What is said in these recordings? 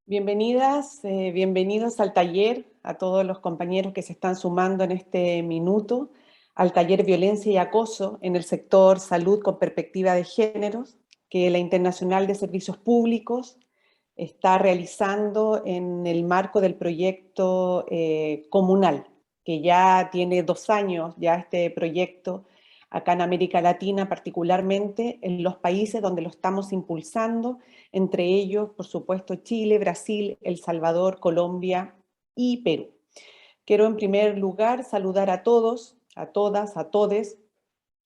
Bienvenidas, bienvenidos al taller, a todos los compañeros que se están sumando en este minuto, al taller Violencia y Acoso en el sector Salud con Perspectiva de Géneros, que la Internacional de Servicios Públicos está realizando en el marco del proyecto comunal, que ya tiene 2 años, ya este proyecto, acá en América Latina, particularmente en los países donde lo estamos impulsando, entre ellos, por supuesto, Chile, Brasil, El Salvador, Colombia y Perú. Quiero en primer lugar saludar a todos, a todas, a todes,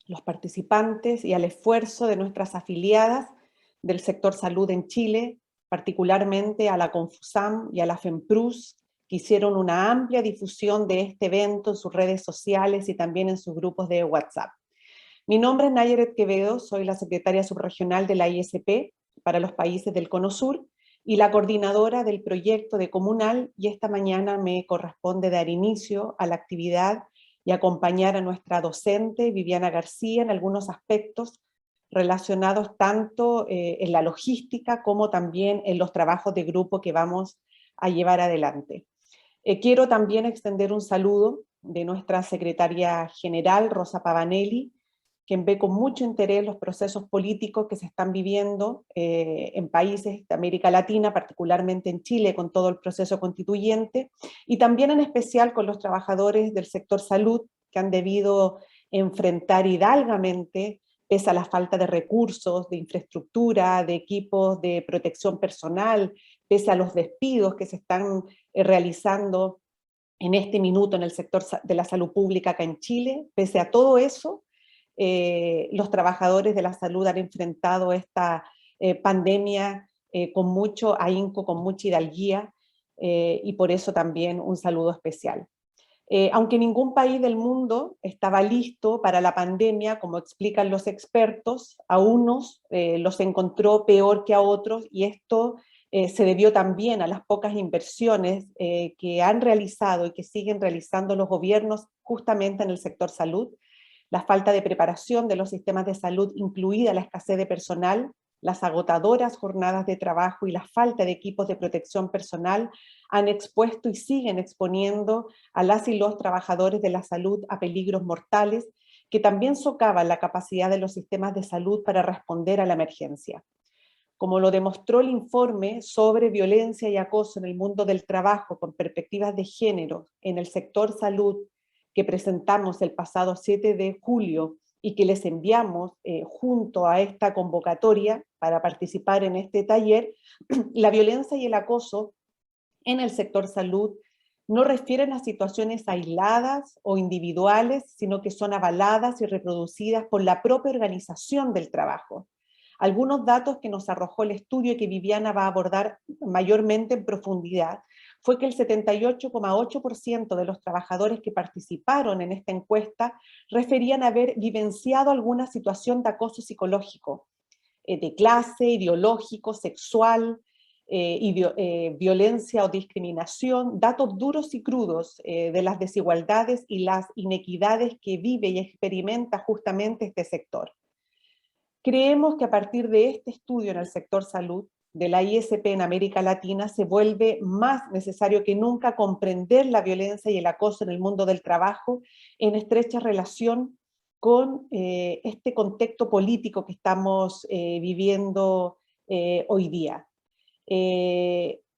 los participantes y al esfuerzo de nuestras afiliadas del sector salud en Chile, particularmente a la Confusam y a la FEMPRUS, que hicieron una amplia difusión de este evento en sus redes sociales y también en sus grupos de WhatsApp. Mi nombre es Nayeret Quevedo, soy la secretaria subregional de la ISP para los países del Cono Sur y la coordinadora del proyecto de Comunal, y esta mañana me corresponde dar inicio a la actividad y acompañar a nuestra docente Viviana García en algunos aspectos relacionados tanto en la logística como también en los trabajos de grupo que vamos a llevar adelante. Quiero también extender un saludo de nuestra secretaria general, Rosa Pavanelli, quien ve con mucho interés los procesos políticos que se están viviendo en países de América Latina, particularmente en Chile, con todo el proceso constituyente, y también en especial con los trabajadores del sector salud que han debido enfrentar hidalgamente, pese a la falta de recursos, de infraestructura, de equipos de protección personal, pese a los despidos que se están realizando en este minuto en el sector de la salud pública acá en Chile. Pese a todo eso, los trabajadores de la salud han enfrentado esta pandemia con mucho ahínco, con mucha hidalguía, y por eso también un saludo especial. Aunque ningún país del mundo estaba listo para la pandemia, como explican los expertos, a unos los encontró peor que a otros, y esto se debió también a las pocas inversiones que han realizado y que siguen realizando los gobiernos justamente en el sector salud, la falta de preparación de los sistemas de salud, incluida la escasez de personal, las agotadoras jornadas de trabajo y la falta de equipos de protección personal han expuesto y siguen exponiendo a las y los trabajadores de la salud a peligros mortales que también socavan la capacidad de los sistemas de salud para responder a la emergencia. Como lo demostró el informe sobre violencia y acoso en el mundo del trabajo con perspectivas de género en el sector salud que presentamos el pasado 7 de julio y que les enviamos junto a esta convocatoria para participar en este taller, la violencia y el acoso en el sector salud no refieren a situaciones aisladas o individuales, sino que son avaladas y reproducidas por la propia organización del trabajo. Algunos datos que nos arrojó el estudio y que Viviana va a abordar mayormente en profundidad fue que el 78,8% de los trabajadores que participaron en esta encuesta referían haber vivenciado alguna situación de acoso psicológico, de clase, ideológico, sexual, violencia o discriminación, datos duros y crudos de las desigualdades y las inequidades que vive y experimenta justamente este sector. Creemos que a partir de este estudio en el sector salud de la ISP en América Latina se vuelve más necesario que nunca comprender la violencia y el acoso en el mundo del trabajo en estrecha relación con este contexto político que estamos viviendo hoy día.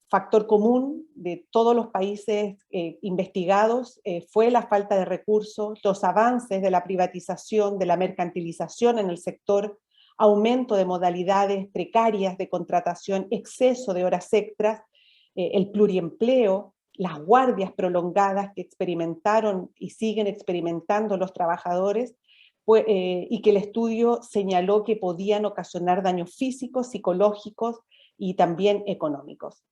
Factor común de todos los países investigados fue la falta de recursos, los avances de la privatización, de la mercantilización en el sector, aumento de modalidades precarias de contratación, exceso de horas extras, el pluriempleo, las guardias prolongadas que experimentaron y siguen experimentando los trabajadores, y que el estudio señaló que podían ocasionar daños físicos, psicológicos y también económicos.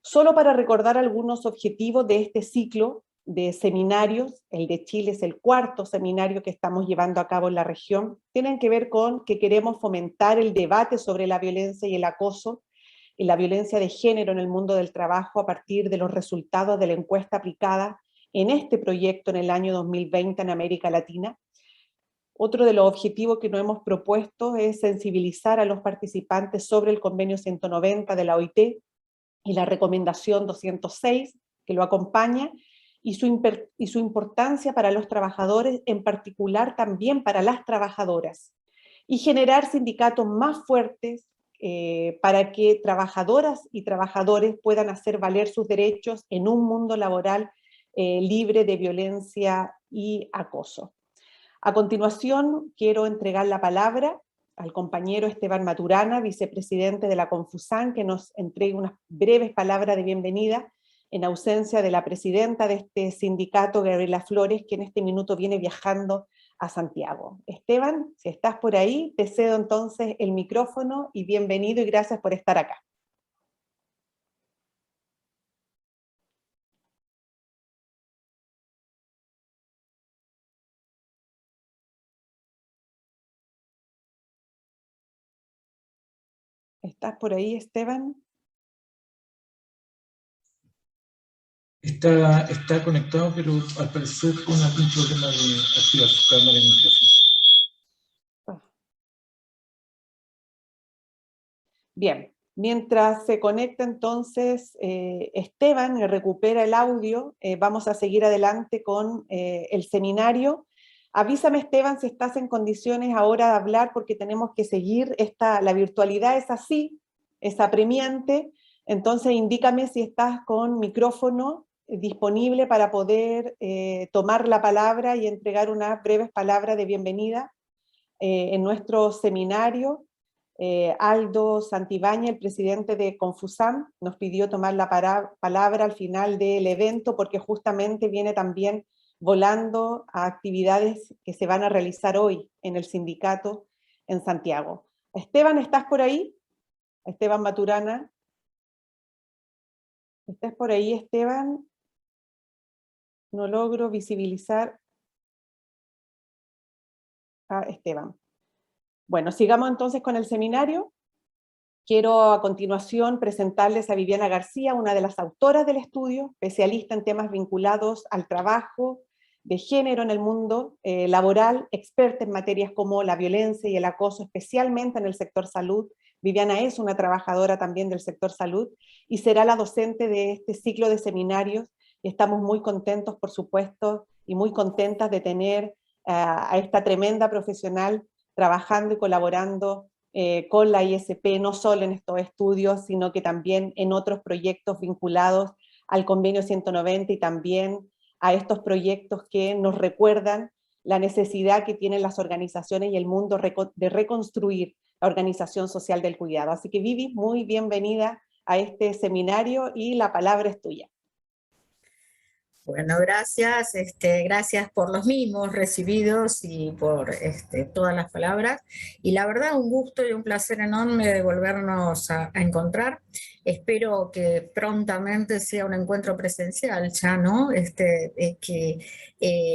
Solo para recordar algunos objetivos de este ciclo de seminarios, el de Chile es el cuarto seminario que estamos llevando a cabo en la región, tienen que ver con que queremos fomentar el debate sobre la violencia y el acoso, y la violencia de género en el mundo del trabajo a partir de los resultados de la encuesta aplicada en este proyecto en el año 2020 en América Latina. Otro de los objetivos que nos hemos propuesto es sensibilizar a los participantes sobre el convenio 190 de la OIT y la recomendación 206 que lo acompaña, y su importancia para los trabajadores, en particular también para las trabajadoras, y generar sindicatos más fuertes para que trabajadoras y trabajadores puedan hacer valer sus derechos en un mundo laboral libre de violencia y acoso. A continuación, quiero entregar la palabra al compañero Esteban Maturana, vicepresidente de la Confusan, que nos entregue unas breves palabras de bienvenida en ausencia de la presidenta de este sindicato, Gabriela Flores, que en este minuto viene viajando a Santiago. Esteban, si estás por ahí, te cedo entonces el micrófono y bienvenido y gracias por estar acá. ¿Estás por ahí, Esteban? Está conectado, pero al parecer con algún problema de activar su cámara y micrófono. Bien, mientras se conecta entonces Esteban y recupera el audio, vamos a seguir adelante con el seminario. Avísame, Esteban, si estás en condiciones ahora de hablar, porque tenemos que seguir la virtualidad es así, es apremiante, entonces indícame si estás con micrófono disponible para poder tomar la palabra y entregar unas breves palabras de bienvenida en nuestro seminario. Aldo Santibáñez, el presidente de Confusam, nos pidió tomar la palabra al final del evento porque justamente viene también volando a actividades que se van a realizar hoy en el sindicato en Santiago. Esteban, ¿estás por ahí? Esteban Maturana. ¿Estás por ahí, Esteban? No logro visibilizar a Esteban. Bueno, sigamos entonces con el seminario. Quiero a continuación presentarles a Viviana García, una de las autoras del estudio, especialista en temas vinculados al trabajo de género en el mundo laboral, experta en materias como la violencia y el acoso, especialmente en el sector salud. Viviana es una trabajadora también del sector salud y será la docente de este ciclo de seminarios. Y estamos muy contentos, por supuesto, y muy contentas de tener a esta tremenda profesional trabajando y colaborando con la ISP, no solo en estos estudios, sino que también en otros proyectos vinculados al convenio 190 y también a estos proyectos que nos recuerdan la necesidad que tienen las organizaciones y el mundo de reconstruir la organización social del cuidado. Así que Vivi, muy bienvenida a este seminario y la palabra es tuya. Bueno, gracias, gracias por los mimos recibidos y por todas las palabras. Y la verdad, un gusto y un placer enorme de volvernos a encontrar. Espero que prontamente sea un encuentro presencial ya, ¿no? Que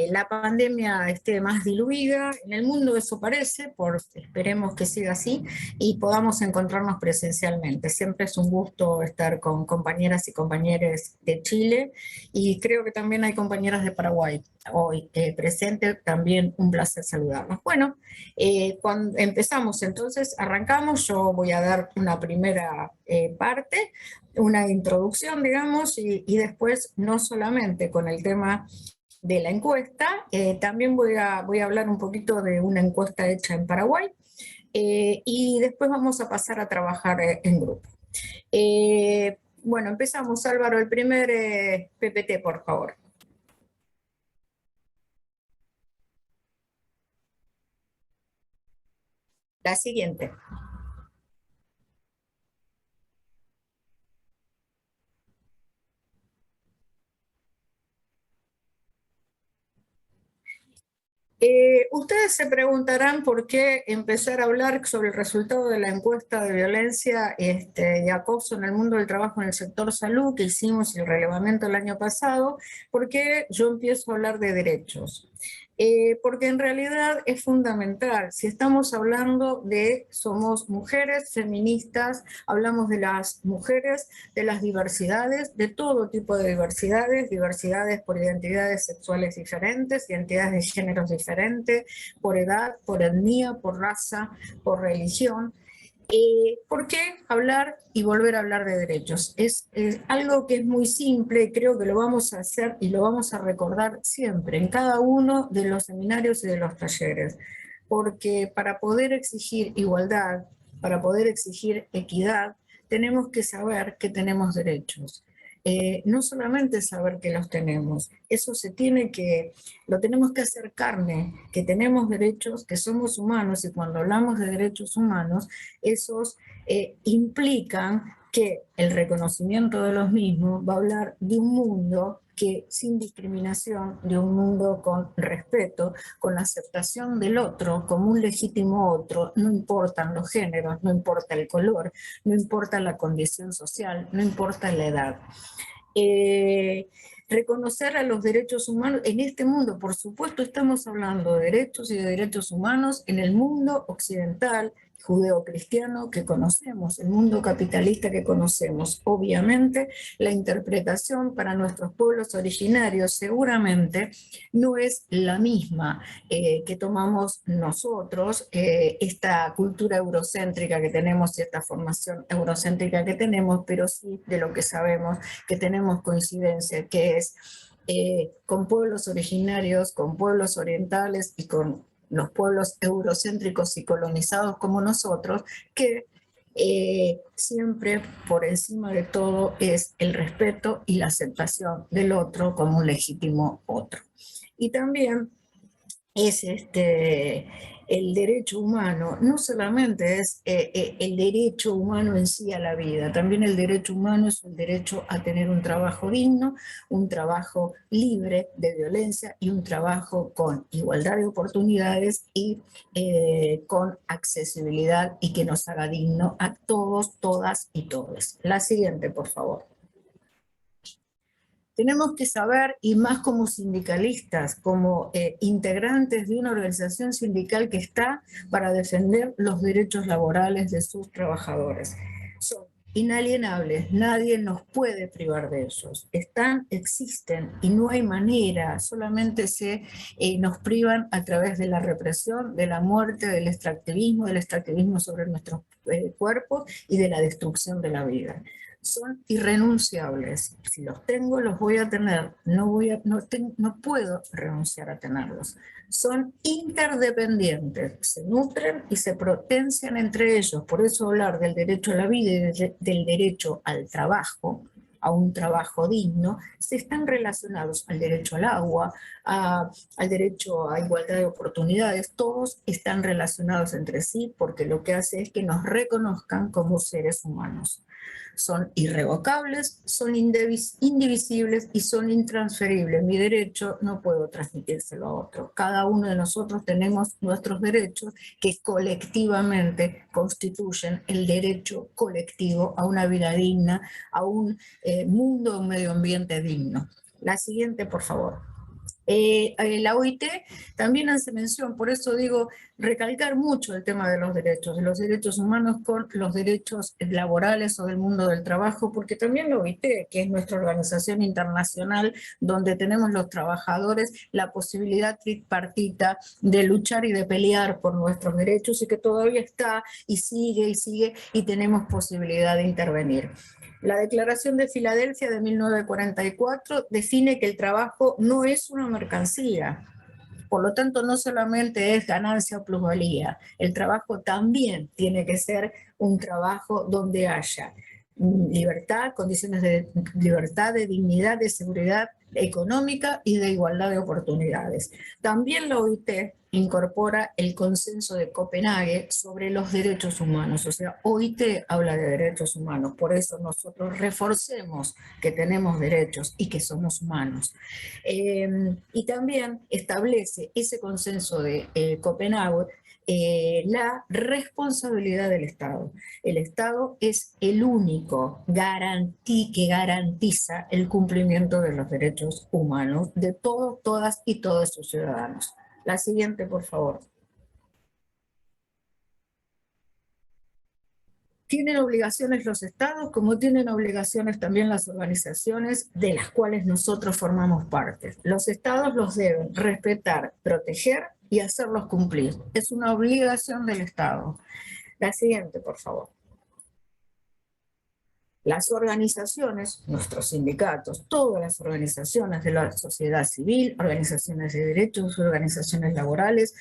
la pandemia esté más diluida en el mundo, eso parece, esperemos que siga así y podamos encontrarnos presencialmente. Siempre es un gusto estar con compañeras y compañeros de Chile y creo que también hay compañeras de Paraguay hoy presentes, también un placer saludarlos. Bueno, cuando empezamos entonces, arrancamos, yo voy a dar una primera parte, una introducción, digamos, y después no solamente con el tema de la encuesta, también voy a hablar un poquito de una encuesta hecha en Paraguay, y después vamos a pasar a trabajar en grupo. Bueno, empezamos, Álvaro, el primer PPT, por favor. La siguiente. Ustedes se preguntarán por qué empezar a hablar sobre el resultado de la encuesta de violencia y acoso en el mundo del trabajo en el sector salud que hicimos el relevamiento el año pasado, porque yo empiezo a hablar de derechos. Porque en realidad es fundamental. Si estamos hablando somos mujeres feministas, hablamos de las mujeres, de las diversidades, de todo tipo de diversidades, diversidades por identidades sexuales diferentes, identidades de géneros diferentes, por edad, por etnia, por raza, por religión. ¿Por qué hablar y volver a hablar de derechos? Es algo que es muy simple, creo que lo vamos a hacer y lo vamos a recordar siempre, en cada uno de los seminarios y de los talleres, porque para poder exigir igualdad, para poder exigir equidad, tenemos que saber que tenemos derechos. No solamente saber que los tenemos, eso lo tenemos que hacer carne, que tenemos derechos, que somos humanos, y cuando hablamos de derechos humanos, esos implican que el reconocimiento de los mismos va a hablar de un mundo que sin discriminación, de un mundo con respeto, con la aceptación del otro como un legítimo otro, no importan los géneros, no importa el color, no importa la condición social, no importa la edad. Reconocer a los derechos humanos en este mundo, por supuesto estamos hablando de derechos y de derechos humanos en el mundo occidental, judeocristiano que conocemos, el mundo capitalista que conocemos. Obviamente la interpretación para nuestros pueblos originarios seguramente no es la misma que tomamos nosotros, esta cultura eurocéntrica que tenemos y esta formación eurocéntrica que tenemos, pero sí de lo que sabemos que tenemos coincidencia, que es con pueblos originarios, con pueblos orientales y con los pueblos eurocéntricos y colonizados como nosotros, que siempre por encima de todo es el respeto y la aceptación del otro como un legítimo otro. Y también es el derecho humano, no solamente es el derecho humano en sí a la vida, también el derecho humano es el derecho a tener un trabajo digno, un trabajo libre de violencia y un trabajo con igualdad de oportunidades y con accesibilidad y que nos haga digno a todos, todas y todos. La siguiente, por favor. Tenemos que saber, y más como sindicalistas, como integrantes de una organización sindical que está para defender los derechos laborales de sus trabajadores. Son inalienables, nadie nos puede privar de ellos. Existen y no hay manera, solamente nos privan a través de la represión, de la muerte, del extractivismo sobre nuestros cuerpos y de la destrucción de la vida. Son irrenunciables. Si los tengo, los voy a tener. No puedo renunciar a tenerlos. Son interdependientes. Se nutren y se potencian entre ellos. Por eso hablar del derecho a la vida y del derecho al trabajo, a un trabajo digno, se están relacionados al derecho al agua, al derecho a igualdad de oportunidades. Todos están relacionados entre sí porque lo que hace es que nos reconozcan como seres humanos. Son irrevocables, son indivisibles y son intransferibles. Mi derecho no puedo transmitírselo a otro. Cada uno de nosotros tenemos nuestros derechos que colectivamente constituyen el derecho colectivo a una vida digna, a un mundo, un medio ambiente digno. La siguiente, por favor. La OIT también hace mención, por eso digo, recalcar mucho el tema de los derechos humanos con los derechos laborales o del mundo del trabajo, porque también la OIT, que es nuestra organización internacional, donde tenemos los trabajadores la posibilidad tripartita de luchar y de pelear por nuestros derechos y que todavía está y sigue y tenemos posibilidad de intervenir. La Declaración de Filadelfia de 1944 define que el trabajo no es una mercancía. Por lo tanto, no solamente es ganancia o plusvalía. El trabajo también tiene que ser un trabajo donde haya libertad, condiciones de libertad, de dignidad, de seguridad económica y de igualdad de oportunidades. También la OIT incorpora el consenso de Copenhague sobre los derechos humanos, o sea, OIT habla de derechos humanos, por eso nosotros reforcemos que tenemos derechos y que somos humanos. Y también establece ese consenso de Copenhague la responsabilidad del Estado. El Estado es el único que garantiza el cumplimiento de los derechos humanos de todos, todas y todos sus ciudadanos. La siguiente, por favor. Tienen obligaciones los estados, como tienen obligaciones también las organizaciones de las cuales nosotros formamos parte. Los estados los deben respetar, proteger y hacerlos cumplir. Es una obligación del Estado. La siguiente, por favor. Las organizaciones, nuestros sindicatos, todas las organizaciones de la sociedad civil, organizaciones de derechos, organizaciones laborales,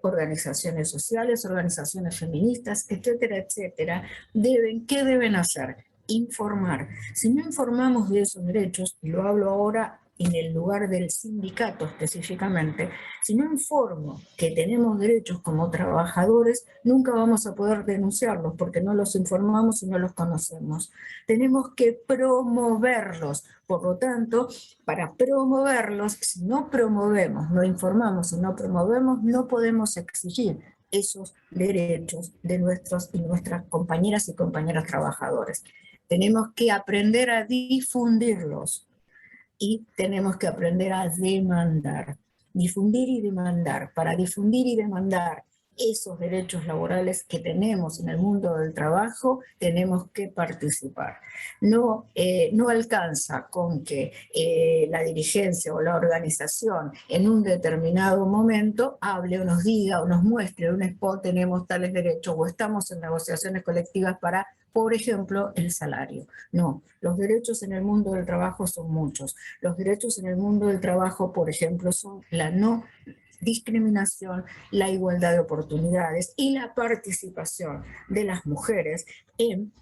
organizaciones sociales, organizaciones feministas, etcétera, etcétera, ¿qué deben hacer? Informar. Si no informamos de esos derechos, y lo hablo ahora en el lugar del sindicato específicamente, si no informo que tenemos derechos como trabajadores, nunca vamos a poder denunciarlos porque no los informamos y no los conocemos. Tenemos que promoverlos. Por lo tanto, para promoverlos, si no promovemos, no informamos y no promovemos, no podemos exigir esos derechos de nuestros y nuestras compañeras y compañeros trabajadores. Tenemos que aprender a difundirlos. Y tenemos que aprender a demandar, difundir y demandar. Para difundir y demandar esos derechos laborales que tenemos en el mundo del trabajo, tenemos que participar. No alcanza con que la dirigencia o la organización en un determinado momento hable o nos diga o nos muestre un spot, tenemos tales derechos o estamos en negociaciones colectivas para, por ejemplo, el salario. No, los derechos en el mundo del trabajo son muchos. Los derechos en el mundo del trabajo, por ejemplo, son la no discriminación, la igualdad de oportunidades y la participación de las mujeres en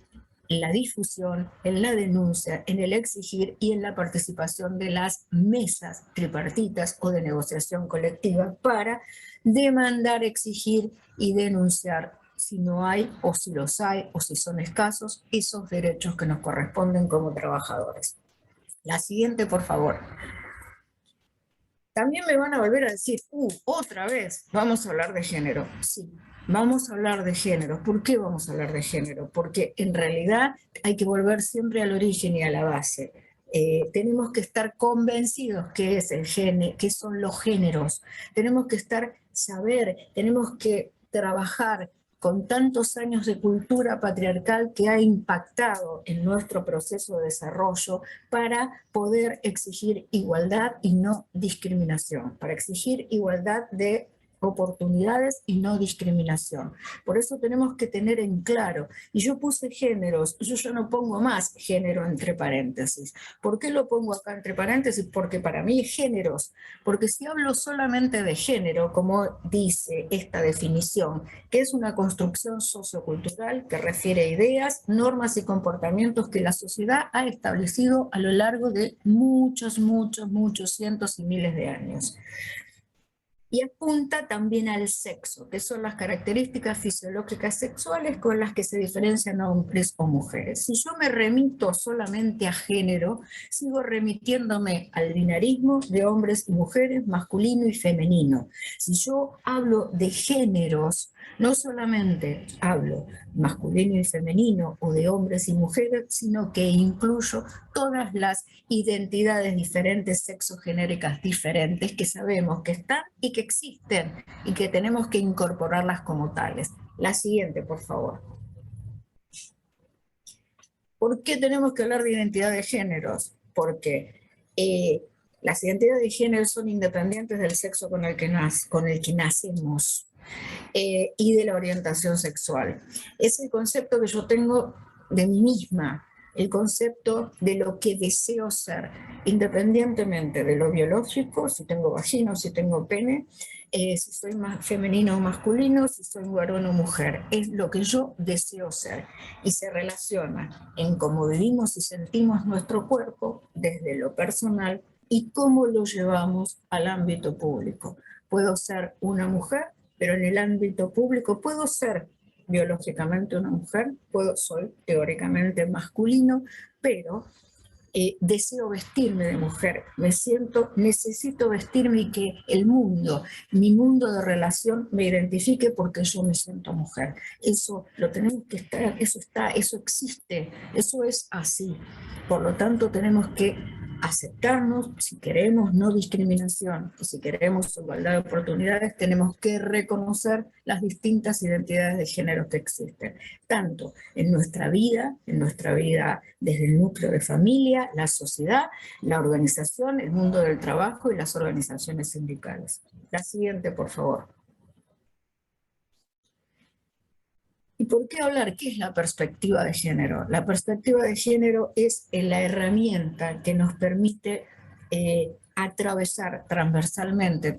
la difusión, en la denuncia, en el exigir y en la participación de las mesas tripartitas o de negociación colectiva para demandar, exigir y denunciar si no hay o si los hay o si son escasos esos derechos que nos corresponden como trabajadores. La siguiente, por favor. También me van a volver a decir, otra vez, vamos a hablar de género. Sí, vamos a hablar de género. ¿Por qué vamos a hablar de género? Porque en realidad hay que volver siempre al origen y a la base. Tenemos que estar convencidos qué es el género, qué son los géneros. Tenemos que saber, tenemos que trabajar con tantos años de cultura patriarcal que ha impactado en nuestro proceso de desarrollo para poder exigir igualdad y no discriminación, para exigir igualdad de oportunidades y no discriminación. Por eso tenemos que tener en claro, y yo puse géneros, yo ya no pongo más género entre paréntesis. ¿Por qué lo pongo acá entre paréntesis? Porque para mí es géneros, porque si hablo solamente de género, como dice esta definición, que es una construcción sociocultural que refiere a ideas, normas y comportamientos que la sociedad ha establecido a lo largo de muchos cientos y miles de años. Y apunta también al sexo, que son las características fisiológicas sexuales con las que se diferencian hombres o mujeres. Si yo me remito solamente a género, sigo remitiéndome al binarismo de hombres y mujeres, masculino y femenino. Si yo hablo de géneros, no solamente hablo masculino y femenino o de hombres y mujeres, sino que incluyo todas las identidades diferentes, sexogenéricas diferentes que sabemos que están y que existen y que tenemos que incorporarlas como tales. La siguiente, por favor. ¿Por qué tenemos que hablar de identidad de géneros? Porque las identidades de género son independientes del sexo con el que nacemos y de la orientación sexual. Es el concepto que yo tengo de mí misma, el concepto de lo que deseo ser, independientemente de lo biológico, si tengo vagina o si tengo pene, si soy femenino o masculino, si soy varón o mujer. Es lo que yo deseo ser y se relaciona en cómo vivimos y sentimos nuestro cuerpo desde lo personal y cómo lo llevamos al ámbito público. Puedo ser una mujer, pero en el ámbito público puedo ser biológicamente una mujer, soy teóricamente masculino, pero deseo vestirme de mujer, necesito vestirme y que el mundo, mi mundo de relación me identifique porque yo me siento mujer. Eso lo tenemos que estar, eso existe, eso es así. Por lo tanto, tenemos que aceptarnos, si queremos no discriminación y si queremos igualdad de oportunidades, tenemos que reconocer las distintas identidades de género que existen, tanto en nuestra vida desde el núcleo de familia, la sociedad, la organización, el mundo del trabajo y las organizaciones sindicales. La siguiente, por favor. ¿Y por qué hablar? ¿Qué es la perspectiva de género? La perspectiva de género es la herramienta que nos permite atravesar transversalmente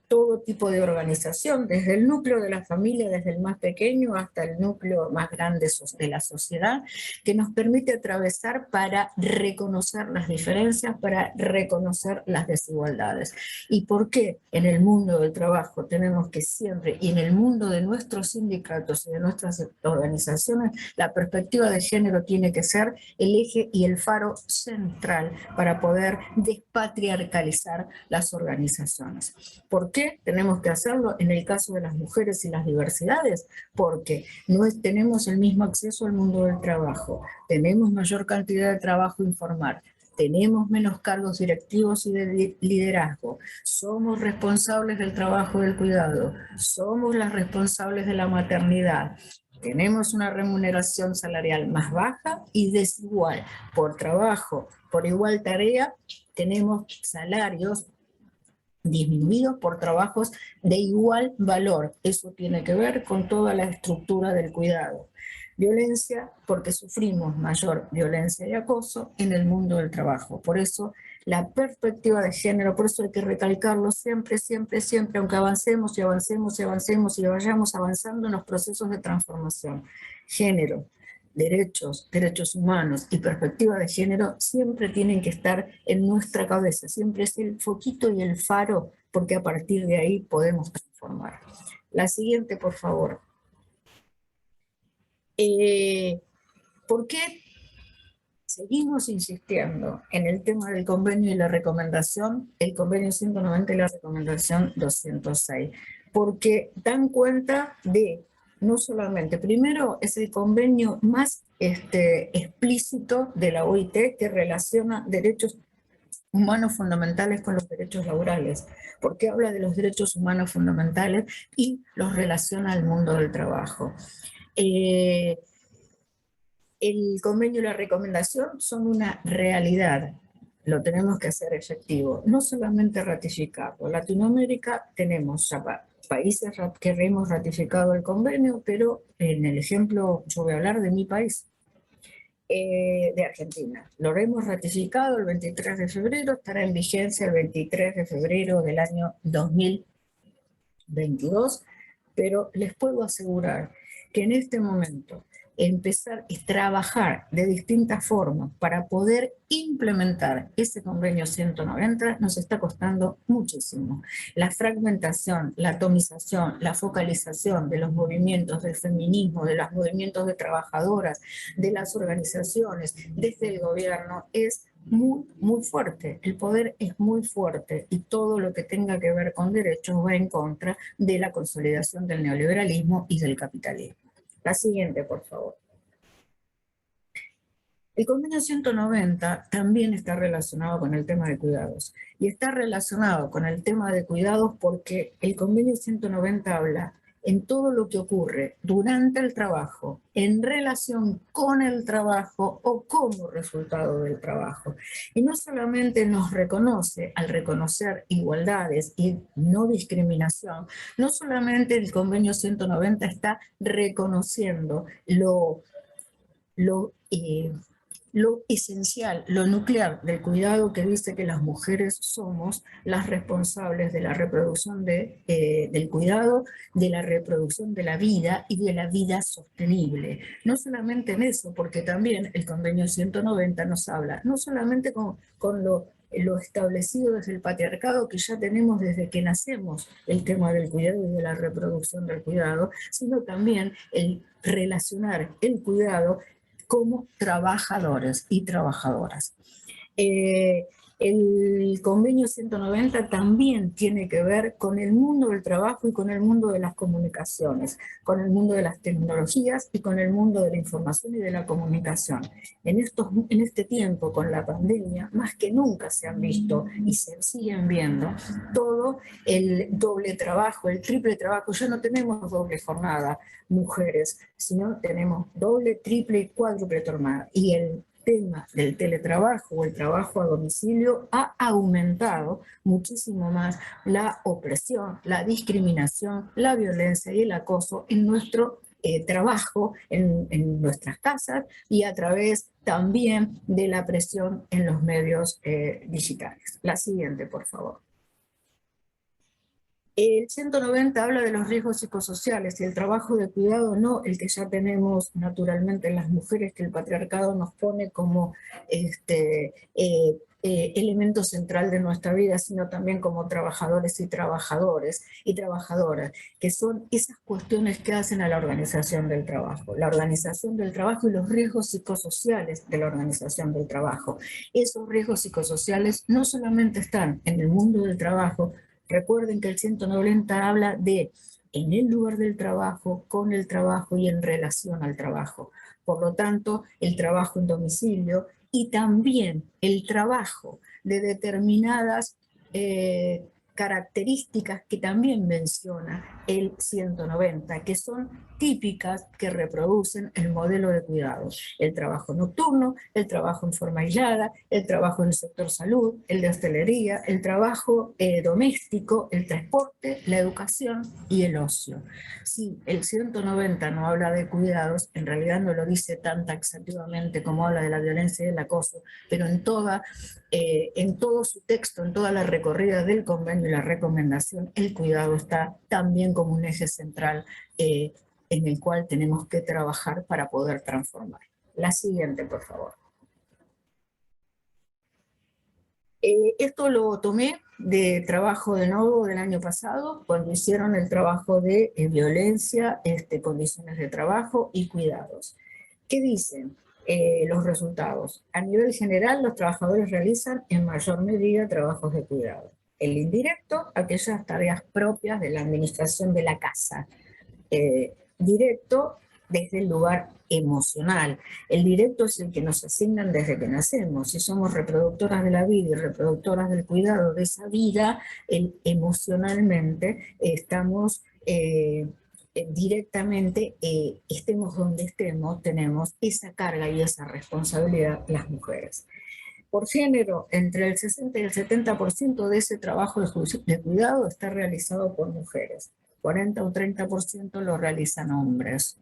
todo tipo de organización, desde el núcleo de la familia, desde el más pequeño hasta el núcleo más grande de la sociedad, que nos permite atravesar para reconocer las diferencias, para reconocer las desigualdades. ¿Y por qué en el mundo del trabajo tenemos que siempre, y en el mundo de nuestros sindicatos y de nuestras organizaciones, la perspectiva de género tiene que ser el eje y el faro central para poder despatriarcalizar las organizaciones? ¿Por qué tenemos que hacerlo en el caso de las mujeres y las diversidades? Porque no tenemos el mismo acceso al mundo del trabajo, tenemos mayor cantidad de trabajo informal, tenemos menos cargos directivos y de liderazgo, somos responsables del trabajo del cuidado, somos las responsables de la maternidad, tenemos una remuneración salarial más baja y desigual por trabajo, por igual tarea, tenemos salarios disminuidos por trabajos de igual valor. Eso tiene que ver con toda la estructura del cuidado. Violencia, porque sufrimos mayor violencia y acoso en el mundo del trabajo. Por eso la perspectiva de género, por eso hay que recalcarlo siempre, siempre, siempre, aunque avancemos y avancemos y avancemos y vayamos avanzando en los procesos de transformación. Género, derechos, derechos humanos y perspectiva de género siempre tienen que estar en nuestra cabeza, siempre es el foquito y el faro, porque a partir de ahí podemos transformar. La siguiente, por favor. ¿Por qué seguimos insistiendo en el tema del convenio y la recomendación, el convenio 190 y la recomendación 206? Porque dan cuenta de, no solamente, primero es el convenio más explícito de la OIT que relaciona derechos humanos fundamentales con los derechos laborales, porque habla de los derechos humanos fundamentales y los relaciona al mundo del trabajo. El convenio y la recomendación son una realidad, lo tenemos que hacer efectivo, no solamente ratificarlo. En Latinoamérica tenemos países que hemos ratificado el convenio, pero en el ejemplo, yo voy a hablar de mi país, de Argentina. Lo hemos ratificado el 23 de febrero, estará en vigencia el 23 de febrero del año 2022, pero les puedo asegurar que en este momento empezar y trabajar de distintas formas para poder implementar ese convenio 190 nos está costando muchísimo. La fragmentación, la atomización, la focalización de los movimientos del feminismo, de los movimientos de trabajadoras, de las organizaciones, desde el gobierno, es muy, muy fuerte. El poder es muy fuerte y todo lo que tenga que ver con derechos va en contra de la consolidación del neoliberalismo y del capitalismo. La siguiente, por favor. El convenio 190 también está relacionado con el tema de cuidados. Y está relacionado con el tema de cuidados porque el convenio 190 habla en todo lo que ocurre durante el trabajo, en relación con el trabajo o como resultado del trabajo. Y no solamente nos reconoce, al reconocer igualdades y no discriminación, no solamente el convenio 190 está reconociendo lo esencial, lo nuclear del cuidado, que dice que las mujeres somos las responsables de la reproducción del cuidado, de la reproducción de la vida y de la vida sostenible. No solamente en eso, porque también el convenio 190 nos habla, no solamente con lo establecido desde el patriarcado que ya tenemos desde que nacemos, el tema del cuidado y de la reproducción del cuidado, sino también el relacionar el cuidado como trabajadores y trabajadoras. El convenio 190 también tiene que ver con el mundo del trabajo y con el mundo de las comunicaciones, con el mundo de las tecnologías y con el mundo de la información y de la comunicación. En este tiempo, con la pandemia, más que nunca se han visto y se siguen viendo todo el doble trabajo, el triple trabajo. Ya no tenemos doble jornada, mujeres, sino tenemos doble, triple y cuádruple jornada. Y el tema del teletrabajo o el trabajo a domicilio ha aumentado muchísimo más la opresión, la discriminación, la violencia y el acoso en nuestro trabajo en nuestras casas y a través también de la presión en los medios digitales. La siguiente, por favor. El 190 habla de los riesgos psicosociales y el trabajo de cuidado, no el que ya tenemos naturalmente en las mujeres, que el patriarcado nos pone como elemento central de nuestra vida, sino también como trabajadores y trabajadoras, que son esas cuestiones que hacen a la organización del trabajo. La organización del trabajo y los riesgos psicosociales de la organización del trabajo. Esos riesgos psicosociales no solamente están en el mundo del trabajo. Recuerden que el 190 habla de en el lugar del trabajo, con el trabajo y en relación al trabajo. Por lo tanto, el trabajo en domicilio y también el trabajo de determinadas características que también menciona el 190, que son típicas que reproducen el modelo de cuidado. El trabajo nocturno, el trabajo en forma aislada, el trabajo en el sector salud, el de hostelería, el trabajo doméstico, el transporte, la educación y el ocio. Sí, el 190 no habla de cuidados, en realidad no lo dice tan taxativamente como habla de la violencia y el acoso, pero en todo su texto, en toda la recorrida del convenio y la recomendación, el cuidado está también como un eje central en el cual tenemos que trabajar para poder transformar. La siguiente, por favor. Esto lo tomé de trabajo de Nodo del año pasado, cuando hicieron el trabajo de violencia, condiciones de trabajo y cuidados. ¿Qué dicen los resultados? A nivel general, los trabajadores realizan en mayor medida trabajos de cuidado. El indirecto, aquellas tareas propias de la administración de la casa. Directo, desde el lugar emocional. El directo es el que nos asignan desde que nacemos. Si somos reproductoras de la vida y reproductoras del cuidado de esa vida, emocionalmente estamos directamente, estemos donde estemos, tenemos esa carga y esa responsabilidad las mujeres. Por género, entre el 60 y el 70% de ese trabajo de cuidado está realizado por mujeres. 40 o 30% lo realizan hombres.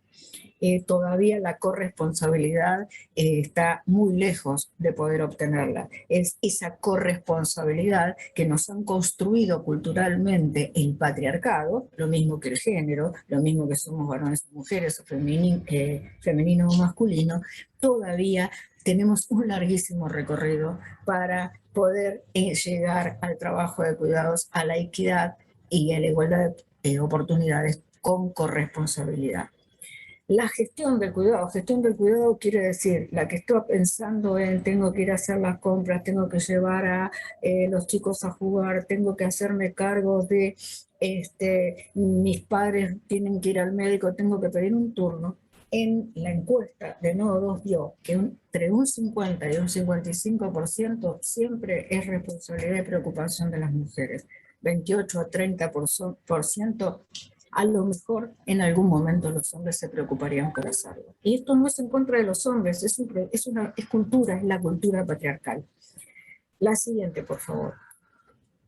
Todavía la corresponsabilidad está muy lejos de poder obtenerla. Es esa corresponsabilidad que nos han construido culturalmente el patriarcado, lo mismo que el género, lo mismo que somos varones o mujeres, o femenino o masculino. Todavía tenemos un larguísimo recorrido para poder llegar al trabajo de cuidados, a la equidad y a la igualdad de oportunidades con corresponsabilidad. La gestión del cuidado quiere decir la que estoy pensando en tengo que ir a hacer las compras, tengo que llevar a los chicos a jugar, tengo que hacerme cargo de mis padres tienen que ir al médico, tengo que pedir un turno. En la encuesta de Nodo vio que entre un 50 y un 55% siempre es responsabilidad y preocupación de las mujeres. 28 a 30% a lo mejor en algún momento los hombres se preocuparían por hacerlo. Y esto no es en contra de los hombres, es cultura, es la cultura patriarcal. La siguiente, por favor.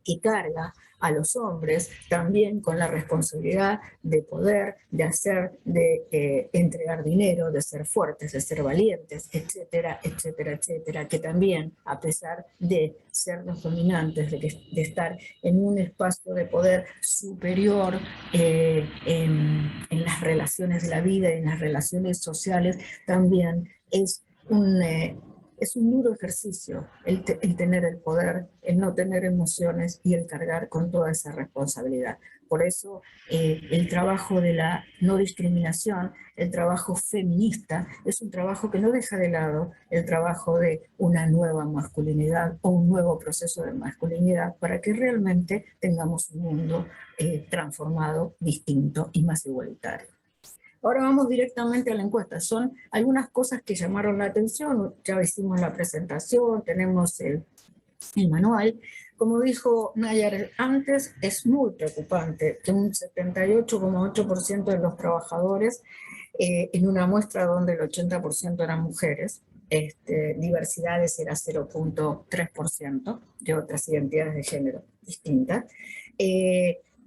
Que carga a los hombres también con la responsabilidad de poder, de hacer, de entregar dinero, de ser fuertes, de ser valientes, etcétera, etcétera, etcétera, que también, a pesar de ser los dominantes, de estar en un espacio de poder superior en las relaciones de la vida y en las relaciones sociales, también es un duro ejercicio el tener el poder, el no tener emociones y el cargar con toda esa responsabilidad. Por eso el trabajo de la no discriminación, el trabajo feminista, es un trabajo que no deja de lado el trabajo de una nueva masculinidad o un nuevo proceso de masculinidad para que realmente tengamos un mundo transformado, distinto y más igualitario. Ahora vamos directamente a la encuesta. Son algunas cosas que llamaron la atención. Ya hicimos la presentación, tenemos el manual. Como dijo Nayar antes, es muy preocupante que un 78,8% de los trabajadores, en una muestra donde el 80% eran mujeres, diversidades era 0,3% de otras identidades de género distintas,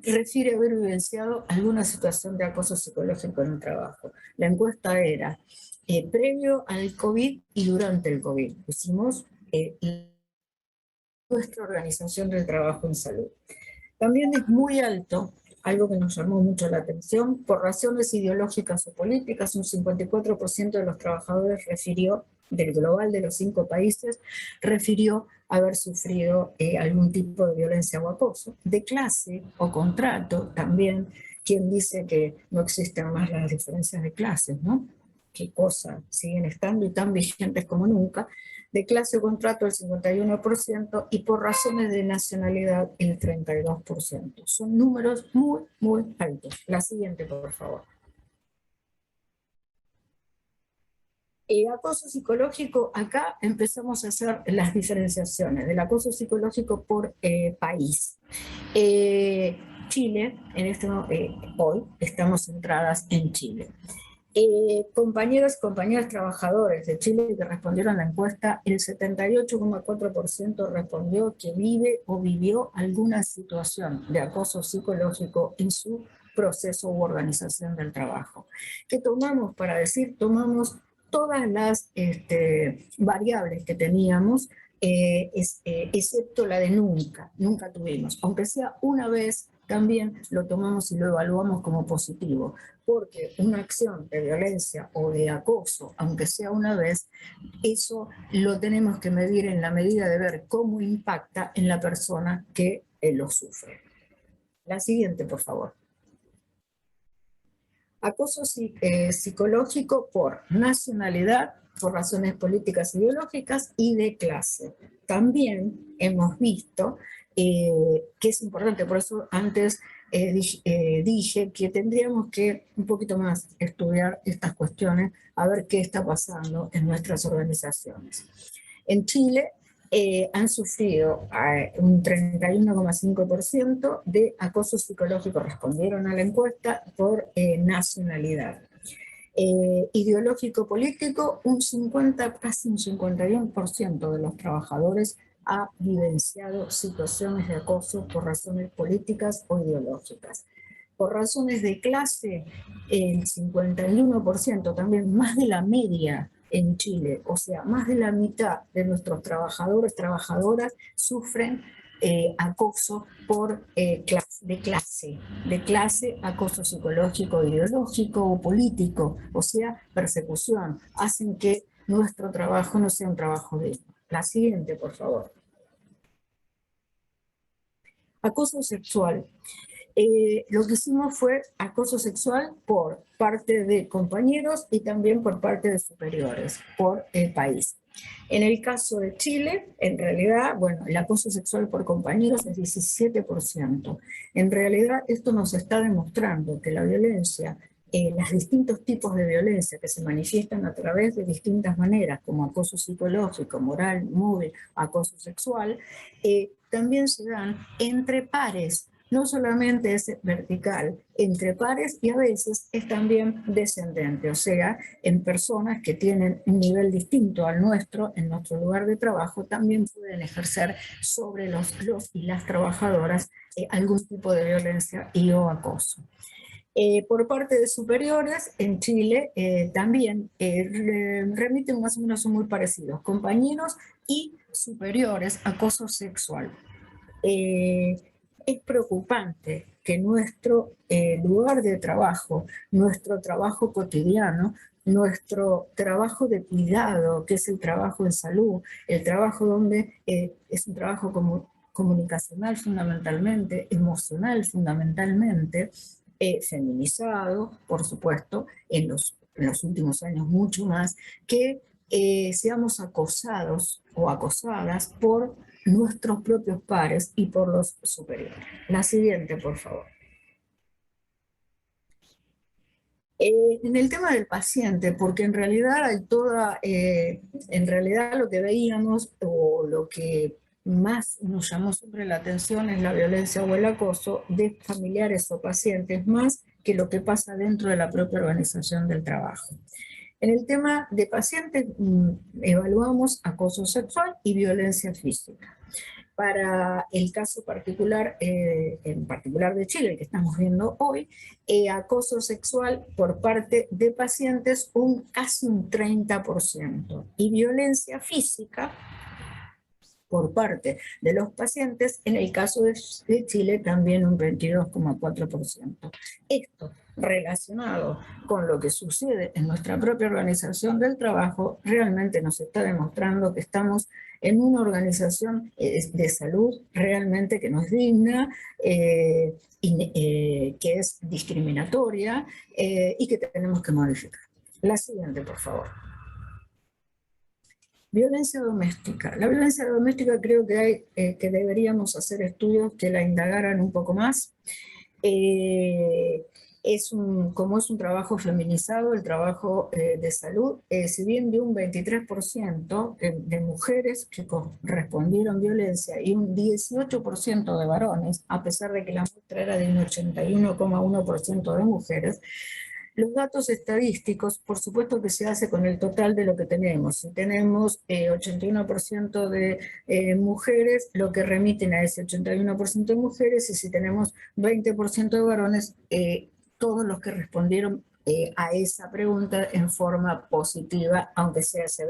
refiere haber vivenciado alguna situación de acoso psicológico en el trabajo. La encuesta era previo al COVID y durante el COVID. Hicimos nuestra organización del trabajo en salud. También es muy alto, algo que nos llamó mucho la atención, por razones ideológicas o políticas, un 54% de los trabajadores refirió, del global de los 5 países, refirió haber sufrido algún tipo de violencia o acoso. De clase o contrato también, quien dice que no existen más las diferencias de clases, ¿no? Qué cosa, siguen estando y tan vigentes como nunca. De clase o contrato el 51% y por razones de nacionalidad el 32%. Son números muy, muy altos. La siguiente, por favor. Acoso psicológico, acá empezamos a hacer las diferenciaciones del acoso psicológico por país. Chile, hoy estamos centradas en Chile. Compañeras trabajadores de Chile que respondieron a la encuesta, el 78,4% respondió que vive o vivió alguna situación de acoso psicológico en su proceso u organización del trabajo. ¿Qué tomamos para decir? Tomamos todas las variables que teníamos, excepto la de nunca tuvimos, aunque sea una vez. También lo tomamos y lo evaluamos como positivo, porque una acción de violencia o de acoso, aunque sea una vez, eso lo tenemos que medir en la medida de ver cómo impacta en la persona que lo sufre. La siguiente, por favor. Acoso psicológico por nacionalidad, por razones políticas, ideológicas y de clase. También hemos visto que es importante, por eso antes dije que tendríamos que un poquito más estudiar estas cuestiones, a ver qué está pasando en nuestras organizaciones. En Chile han sufrido un 31,5% de acoso psicológico, respondieron a la encuesta, por nacionalidad. Ideológico político, casi un 51% de los trabajadores ha vivenciado situaciones de acoso por razones políticas o ideológicas. Por razones de clase, el 51%, también más de la media en Chile, o sea, más de la mitad de nuestros trabajadores, trabajadoras, sufren acoso por de clase, acoso psicológico, ideológico o político, o sea, persecución, hacen que nuestro trabajo no sea un trabajo digno. La siguiente, por favor. Acoso sexual. Lo que hicimos fue acoso sexual por parte de compañeros y también por parte de superiores, por el país. En el caso de Chile, en realidad, bueno, el acoso sexual por compañeros es 17%. En realidad, esto nos está demostrando que la violencia, los distintos tipos de violencia que se manifiestan a través de distintas maneras, como acoso psicológico, moral, móvil, acoso sexual, también se dan entre pares. No solamente es vertical, entre pares, y a veces es también descendente, o sea, en personas que tienen un nivel distinto al nuestro, en nuestro lugar de trabajo, también pueden ejercer sobre los y las trabajadoras algún tipo de violencia y o acoso. Por parte de superiores, en Chile también remiten más o menos, son muy parecidos, compañeros y superiores, acoso sexual. Es preocupante que nuestro lugar de trabajo, nuestro trabajo cotidiano, nuestro trabajo de cuidado, que es el trabajo en salud, el trabajo donde es un trabajo comunicacional fundamentalmente, emocional fundamentalmente, feminizado, por supuesto, en los últimos años mucho más, que seamos acosados o acosadas por nuestros propios pares y por los superiores. La siguiente, por favor. En el tema del paciente, porque en realidad hay en realidad lo que veíamos o lo que más nos llamó siempre la atención es la violencia o el acoso de familiares o pacientes, más que lo que pasa dentro de la propia organización del trabajo. En el tema de pacientes evaluamos acoso sexual y violencia física. Para el caso particular, en particular de Chile, que estamos viendo hoy, acoso sexual por parte de pacientes casi un 30%, y violencia física por parte de los pacientes, en el caso de Chile también un 22,4%. Esto relacionado con lo que sucede en nuestra propia organización del trabajo, realmente nos está demostrando que estamos en una organización de salud realmente que no es digna, que es discriminatoria y que tenemos que modificar. La siguiente, por favor. Violencia doméstica. La violencia doméstica creo que deberíamos hacer estudios que la indagaran un poco más. Como es un trabajo feminizado, el trabajo de salud, si bien de un 23% de mujeres que respondieron violencia y un 18% de varones, a pesar de que la muestra era de un 81,1% de mujeres, los datos estadísticos, por supuesto que se hace con el total de lo que tenemos. Si tenemos 81% de mujeres, lo que remiten a ese 81% de mujeres, y si tenemos 20% de varones, todos los que respondieron a esa pregunta en forma positiva, aunque sea ese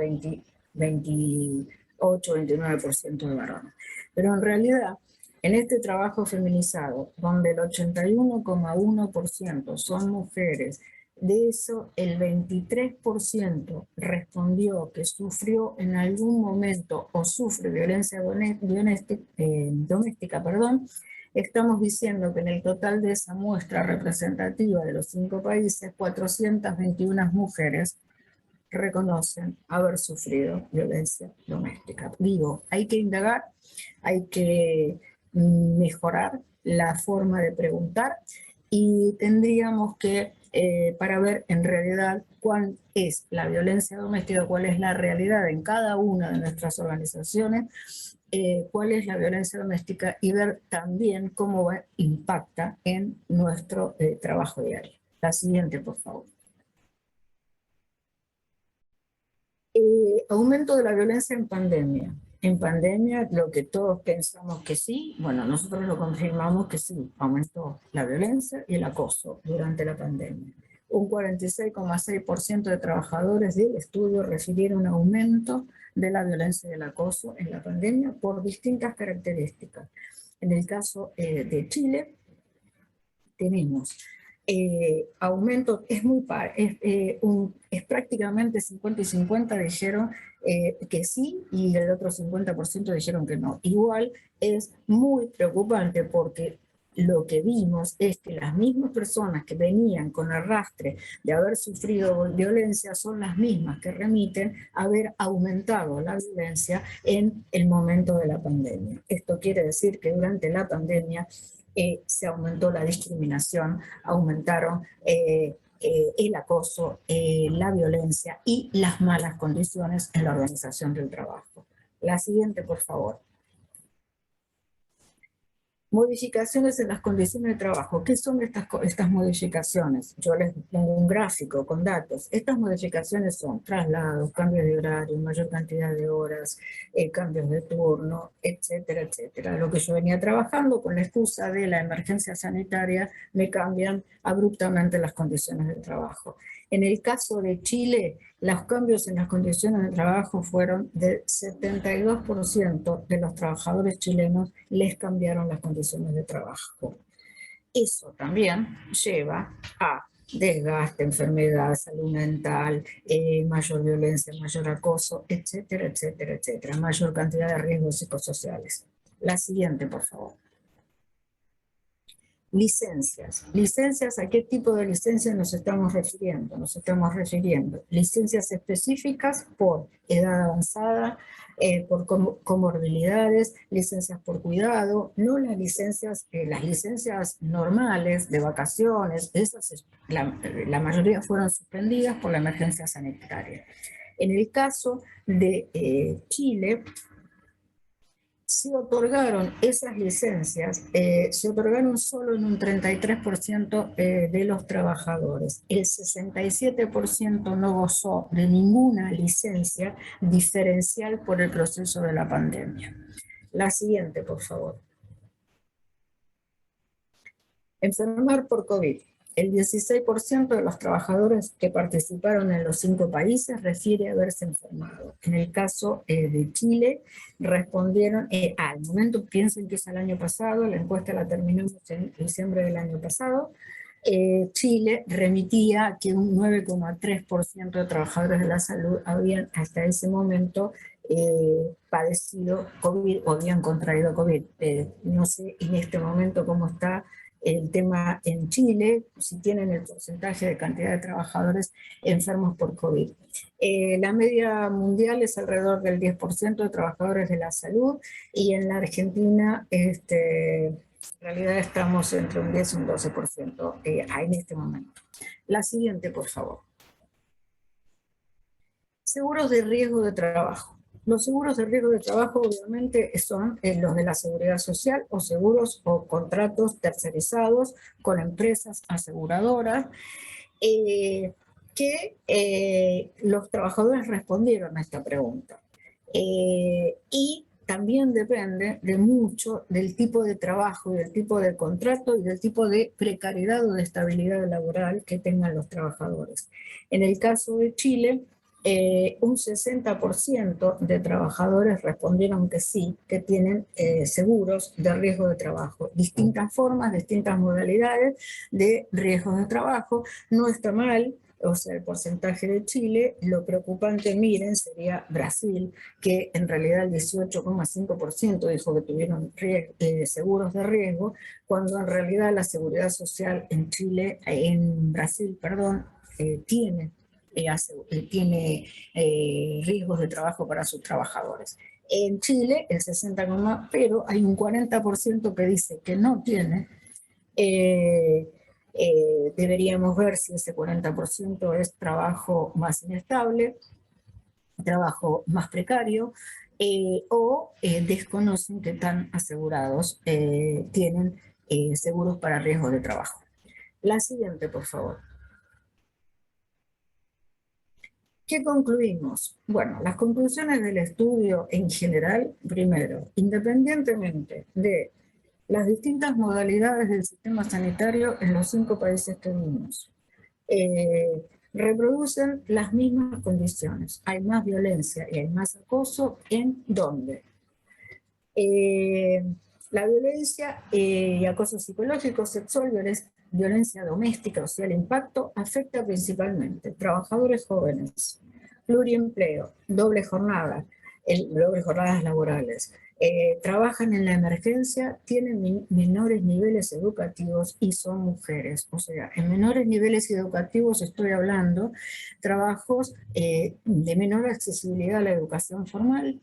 28-29% de varones. Pero en realidad, en este trabajo feminizado, donde el 81,1% son mujeres, de eso el 23% respondió que sufrió en algún momento o sufre violencia doméstica, estamos diciendo que en el total de esa muestra representativa de los 5 países, 421 mujeres reconocen haber sufrido violencia doméstica. Digo, hay que indagar, hay que mejorar la forma de preguntar, y tendríamos que, para ver en realidad cuál es la violencia doméstica, cuál es la realidad en cada una de nuestras organizaciones, cuál es la violencia doméstica, y ver también cómo impacta en nuestro trabajo diario. La siguiente, por favor. Aumento de la violencia en pandemia. En pandemia, lo que todos pensamos que sí, bueno, nosotros lo confirmamos que sí, aumentó la violencia y el acoso durante la pandemia. Un 46,6% de trabajadores del estudio refirieron aumento de la violencia y el acoso en la pandemia por distintas características. En el caso de Chile, tenemos aumento, es prácticamente 50 y 50 dijeron que sí, y el otro 50% dijeron que no. Igual es muy preocupante, porque lo que vimos es que las mismas personas que venían con arrastre de haber sufrido violencia son las mismas que remiten haber aumentado la violencia en el momento de la pandemia. Esto quiere decir que durante la pandemia se aumentó la discriminación, aumentaron el acoso, la violencia y las malas condiciones en la organización del trabajo. La siguiente, por favor. Modificaciones en las condiciones de trabajo. ¿Qué son estas modificaciones? Yo les pongo un gráfico con datos. Estas modificaciones son traslados, cambios de horario, mayor cantidad de horas, cambios de turno, etcétera, etcétera. Lo que yo venía trabajando con la excusa de la emergencia sanitaria, me cambian abruptamente las condiciones de trabajo. En el caso de Chile, los cambios en las condiciones de trabajo fueron del 72% de los trabajadores chilenos les cambiaron las condiciones de trabajo. Eso también lleva a desgaste, enfermedad, salud mental, mayor violencia, mayor acoso, etcétera, etcétera, etcétera, mayor cantidad de riesgos psicosociales. La siguiente, por favor. Licencias. Licencias, ¿a qué tipo de licencias nos estamos refiriendo? Nos estamos refiriendo licencias específicas por edad avanzada, por comorbilidades, licencias por cuidado, no las licencias normales de vacaciones, esas la mayoría fueron suspendidas por la emergencia sanitaria. En el caso de Chile, se otorgaron esas licencias, se otorgaron solo en un 33% de los trabajadores. El 67% no gozó de ninguna licencia diferencial por el proceso de la pandemia. La siguiente, por favor. Enfermar por COVID. El 16% de los trabajadores que participaron en los 5 países refiere haberse enfermado. En el caso de Chile, respondieron, al momento piensen que es el año pasado, la encuesta la terminamos en diciembre del año pasado, Chile remitía que un 9,3% de trabajadores de la salud habían hasta ese momento padecido COVID o habían contraído COVID. No sé en este momento cómo está el tema en Chile, si tienen el porcentaje de cantidad de trabajadores enfermos por COVID. La media mundial es alrededor del 10% de trabajadores de la salud y en la Argentina en realidad estamos entre un 10 y un 12% en este momento. La siguiente, por favor. Seguros de riesgo de trabajo. Los seguros de riesgo de trabajo obviamente son los de la seguridad social o seguros o contratos tercerizados con empresas aseguradoras que los trabajadores respondieron a esta pregunta. Y también depende de mucho del tipo de trabajo, del tipo de contrato y del tipo de precariedad o de estabilidad laboral que tengan los trabajadores. En el caso de Chile, un 60% de trabajadores respondieron que sí, que tienen seguros de riesgo de trabajo. Distintas formas, distintas modalidades de riesgos de trabajo. No está mal, o sea, el porcentaje de Chile. Lo preocupante, miren, sería Brasil, que en realidad el 18,5% dijo que tuvieron seguros de riesgo, cuando en realidad la seguridad social en Chile, en Brasil, perdón, tiene riesgos de trabajo para sus trabajadores. En Chile, el 60%, pero hay un 40% que dice que no tiene. Deberíamos ver si ese 40% es trabajo más inestable, trabajo más precario, o desconocen que están asegurados, tienen seguros para riesgos de trabajo. La siguiente, por favor. ¿Qué concluimos? Bueno, las conclusiones del estudio en general, primero, independientemente de las distintas modalidades del sistema sanitario en los 5 países que vimos, reproducen las mismas condiciones. Hay más violencia y hay más acoso. ¿En dónde? La violencia y acoso psicológico, sexual, violencia doméstica, o sea, el impacto afecta principalmente trabajadores jóvenes, pluriempleo, dobles jornadas laborales, trabajan en la emergencia, tienen menores niveles educativos y son mujeres. O sea, en menores niveles educativos estoy hablando trabajos de menor accesibilidad a la educación formal,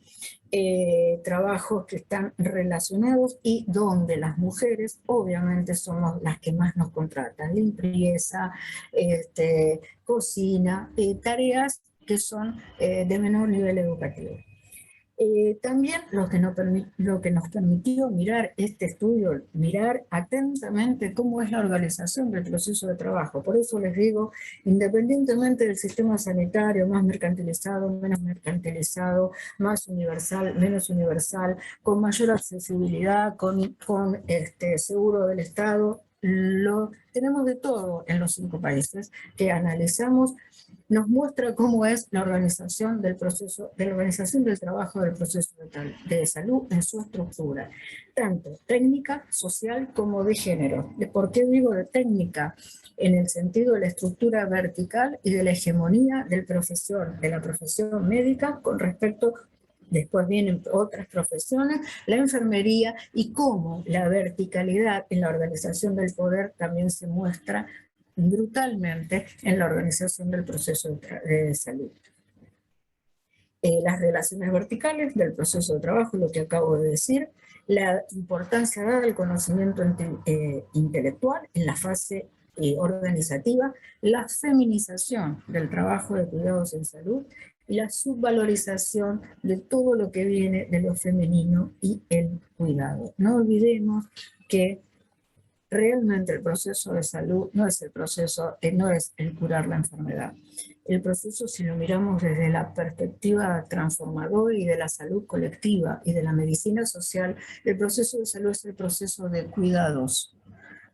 trabajos que están relacionados y donde las mujeres obviamente somos las que más nos contratan, limpieza, cocina, tareas que son de menor nivel educativo. También lo que nos permitió mirar este estudio, mirar atentamente cómo es la organización del proceso de trabajo. Por eso les digo, independientemente del sistema sanitario, más mercantilizado, menos mercantilizado, más universal, menos universal, con mayor accesibilidad, con seguro del Estado, tenemos de todo en los 5 países que analizamos. Nos muestra cómo es la organización del proceso, de la organización del trabajo del proceso de salud en su estructura, tanto técnica, social, como de género. ¿Por qué digo de técnica? En el sentido de la estructura vertical y de la hegemonía de la profesión médica con respecto. Después vienen otras profesiones, la enfermería, y cómo la verticalidad en la organización del poder también se muestra brutalmente en la organización del proceso de salud. Las relaciones verticales del proceso de trabajo, lo que acabo de decir, la importancia dada al conocimiento intelectual en la fase organizativa, la feminización del trabajo de cuidados en salud y la subvalorización de todo lo que viene de lo femenino y el cuidado. No olvidemos que realmente el proceso de salud no es el proceso, no es el curar la enfermedad. el proceso, si lo miramos desde la perspectiva transformadora y de la salud colectiva y de la medicina social, el proceso de salud es el proceso de cuidados.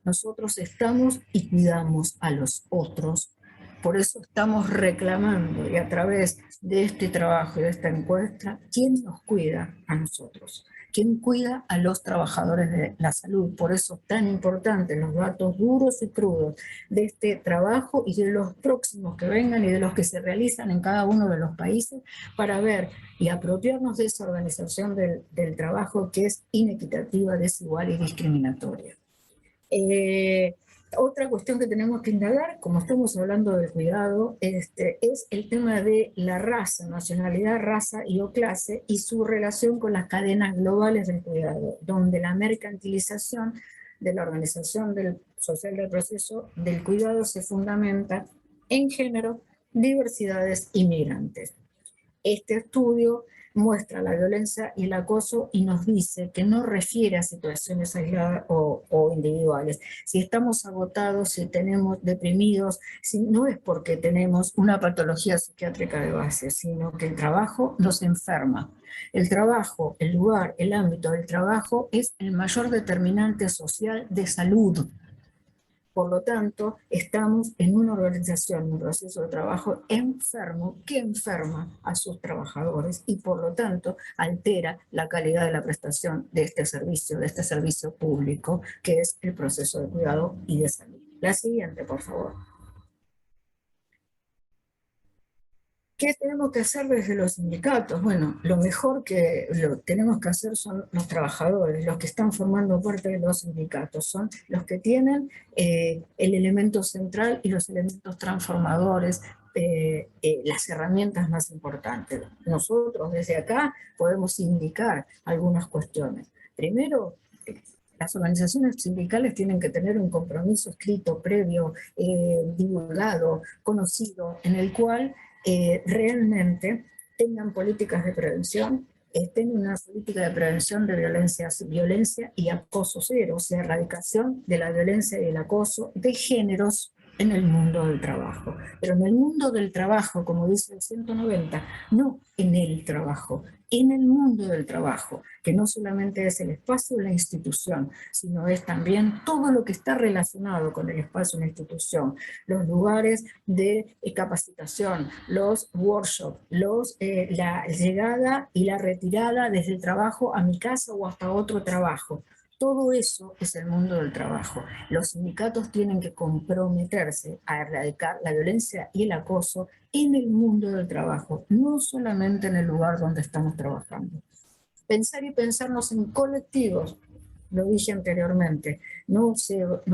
Nosotros estamos y cuidamos a los otros. Por eso estamos reclamando, y a través de este trabajo y de esta encuesta, ¿quién nos cuida a nosotros? ¿Quién cuida a los trabajadores de la salud? Por eso es tan importante los datos duros y crudos de este trabajo y de los próximos que vengan y de los que se realizan en cada uno de los países para ver y apropiarnos de esa organización del trabajo que es inequitativa, desigual y discriminatoria. Otra cuestión que tenemos que indagar, como estamos hablando del cuidado, es el tema de la raza, nacionalidad, raza y o clase, y su relación con las cadenas globales del cuidado, donde la mercantilización de la organización social del proceso del cuidado se fundamenta en género, diversidades y migrantes. Este estudio muestra la violencia y el acoso y nos dice que no refiere a situaciones aisladas o individuales. Si estamos agotados, si tenemos deprimidos, no es porque tenemos una patología psiquiátrica de base, sino que el trabajo nos enferma. El trabajo, el lugar, el ámbito del trabajo es el mayor determinante social de salud. Por lo tanto, estamos en una organización, un proceso de trabajo enfermo que enferma a sus trabajadores y por lo tanto altera la calidad de la prestación de este servicio público, que es el proceso de cuidado y de salud. La siguiente, por favor. ¿Qué tenemos que hacer desde los sindicatos? Bueno, lo mejor que tenemos que hacer son los trabajadores, los que están formando parte de los sindicatos, son los que tienen el elemento central y los elementos transformadores, las herramientas más importantes. Nosotros desde acá podemos indicar algunas cuestiones. Primero, las organizaciones sindicales tienen que tener un compromiso escrito, previo, divulgado, conocido, en el cual realmente tengan políticas de prevención, tengan una política de prevención de violencia y acoso cero, o sea, erradicación de la violencia y el acoso de géneros en el mundo del trabajo. Pero en el mundo del trabajo, como dice el 190, no en el trabajo, en el mundo del trabajo, que no solamente es el espacio de la institución, sino es también todo lo que está relacionado con el espacio de la institución, los lugares de capacitación, los workshops, la llegada y la retirada desde el trabajo a mi casa o hasta otro trabajo. Todo eso es el mundo del trabajo. Los sindicatos tienen que comprometerse a erradicar la violencia y el acoso en el mundo del trabajo, no solamente en el lugar donde estamos trabajando. Pensar y pensarnos en colectivos, lo dije anteriormente, no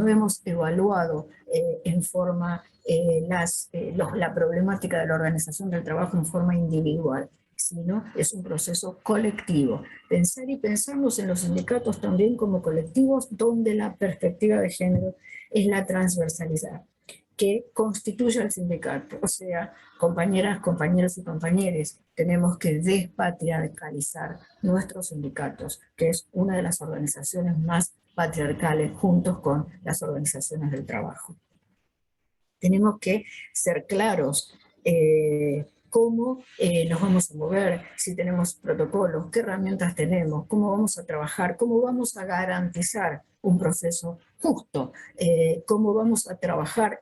hemos evaluado en forma la problemática de la organización del trabajo en forma individual, sino es un proceso colectivo. Pensar y pensarnos en los sindicatos también como colectivos donde la perspectiva de género es la transversalidad que constituye el sindicato. O sea, compañeras, compañeros y compañeres, tenemos que despatriarcalizar nuestros sindicatos, que es una de las organizaciones más patriarcales juntos con las organizaciones del trabajo. Tenemos que ser claros cómo nos vamos a mover, si tenemos protocolos, qué herramientas tenemos, cómo vamos a trabajar, cómo vamos a garantizar un proceso justo, cómo vamos a trabajar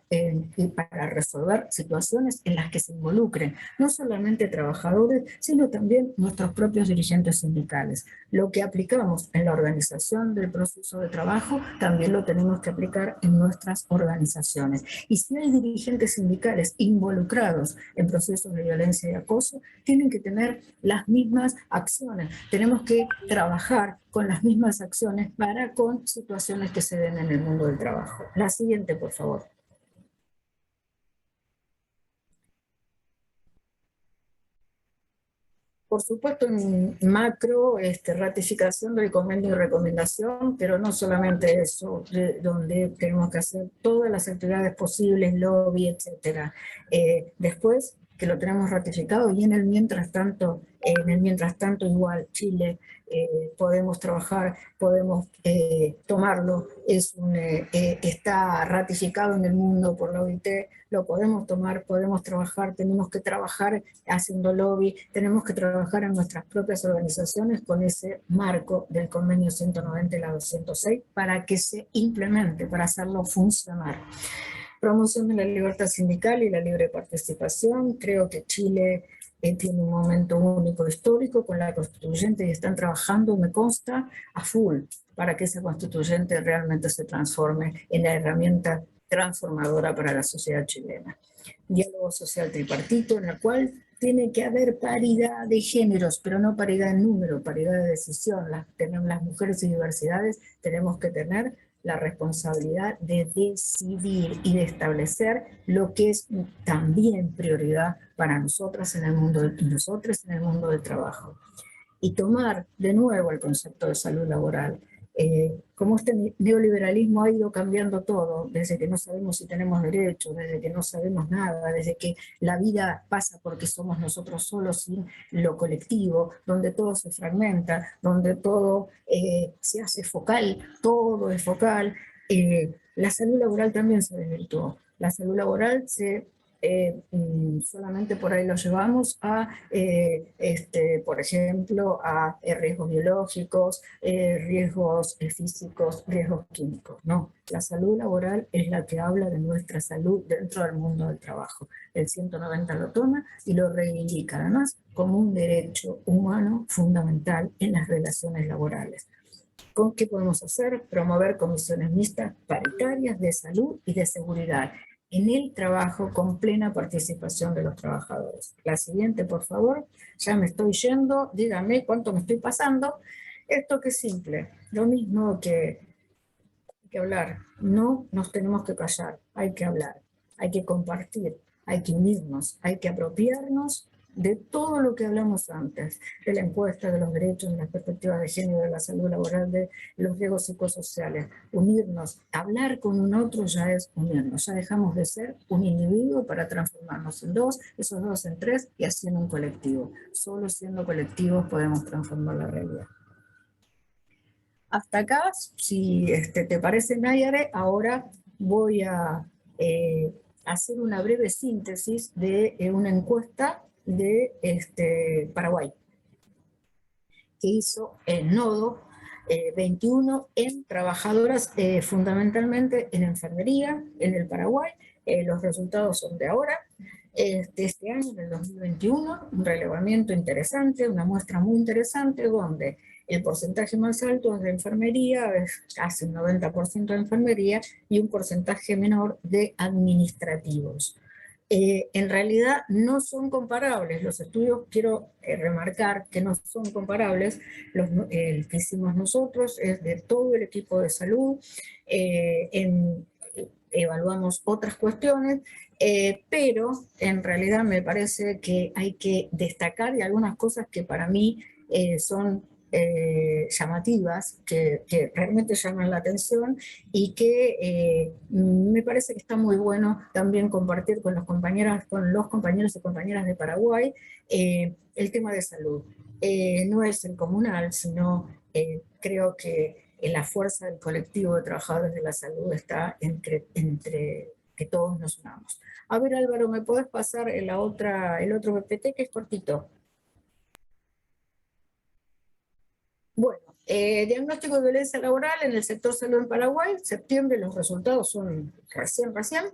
para resolver situaciones en las que se involucren no solamente trabajadores, sino también nuestros propios dirigentes sindicales. Lo que aplicamos en la organización del proceso de trabajo, también lo tenemos que aplicar en nuestras organizaciones. Y si hay dirigentes sindicales involucrados en procesos de violencia y acoso, tienen que tener las mismas acciones. Tenemos que trabajar con las mismas acciones con situaciones que se den en el mundo del trabajo. La siguiente, por favor. Por supuesto, en macro, ratificación del convenio y recomendación, pero no solamente eso, donde tenemos que hacer todas las actividades posibles, lobby, etc. Después, que lo tenemos ratificado, y en el mientras tanto igual Chile podemos trabajar, podemos tomarlo, está ratificado en el mundo por la OIT, lo podemos tomar, podemos trabajar, tenemos que trabajar haciendo lobby, tenemos que trabajar en nuestras propias organizaciones con ese marco del convenio 190 y la 206 para que se implemente, para hacerlo funcionar. Promoción de la libertad sindical y la libre participación. Creo que Chile tiene un momento único histórico con la constituyente y están trabajando, me consta, a full para que esa constituyente realmente se transforme en la herramienta transformadora para la sociedad chilena. Diálogo social tripartito en el cual tiene que haber paridad de géneros, pero no paridad en número, paridad de decisión. Las mujeres y diversidades tenemos que tener la responsabilidad de decidir y de establecer lo que es también prioridad para nosotras en el mundo del trabajo. Y tomar de nuevo el concepto de salud laboral. Como este neoliberalismo ha ido cambiando todo, desde que no sabemos si tenemos derechos, desde que no sabemos nada, desde que la vida pasa porque somos nosotros solos sin lo colectivo, donde todo se fragmenta, donde todo se hace focal, todo es focal. La salud laboral también se desvirtuó. La salud laboral solamente por ahí lo llevamos a, por ejemplo, a riesgos biológicos, riesgos físicos, riesgos químicos. No, la salud laboral es la que habla de nuestra salud dentro del mundo del trabajo. El 190 lo toma y lo reivindica además como un derecho humano fundamental en las relaciones laborales. ¿Qué podemos hacer? Promover comisiones mixtas paritarias de salud y de seguridad en el trabajo con plena participación de los trabajadores. La siguiente, por favor. Ya me estoy yendo, díganme cuánto me estoy pasando. Esto que es simple, lo mismo que hay que hablar. No nos tenemos que callar, hay que hablar, hay que compartir, hay que unirnos, hay que apropiarnos de todo lo que hablamos antes, de la encuesta, de los derechos, de las perspectivas de género, de la salud laboral, de los riesgos psicosociales. Unirnos, hablar con un otro ya es unirnos, ya dejamos de ser un individuo para transformarnos en dos, esos dos en tres y así en un colectivo. Solo siendo colectivos podemos transformar la realidad. Hasta acá, si te parece, Nayare, ahora voy a hacer una breve síntesis de una encuesta de Paraguay, que hizo el Nodo 21 en trabajadoras fundamentalmente en enfermería en el Paraguay. Los resultados son de ahora, este año, del 2021, un relevamiento interesante, una muestra muy interesante, donde el porcentaje más alto es de enfermería, es casi un 90% de enfermería, y un porcentaje menor de administrativos. En realidad no son comparables los estudios, quiero remarcar que no son comparables. El que hicimos nosotros es de todo el equipo de salud, evaluamos otras cuestiones, pero en realidad me parece que hay que destacar y algunas cosas que para mí son llamativas, que realmente llaman la atención y que me parece que está muy bueno también compartir con los compañeros y compañeras de Paraguay el tema de salud. No es el comunal, sino creo que la fuerza del colectivo de trabajadores de la salud está entre que todos nos unamos. A ver, Álvaro, ¿me podés pasar el otro PPT que es cortito? Bueno, diagnóstico de violencia laboral en el sector salud en Paraguay, septiembre, los resultados son recién.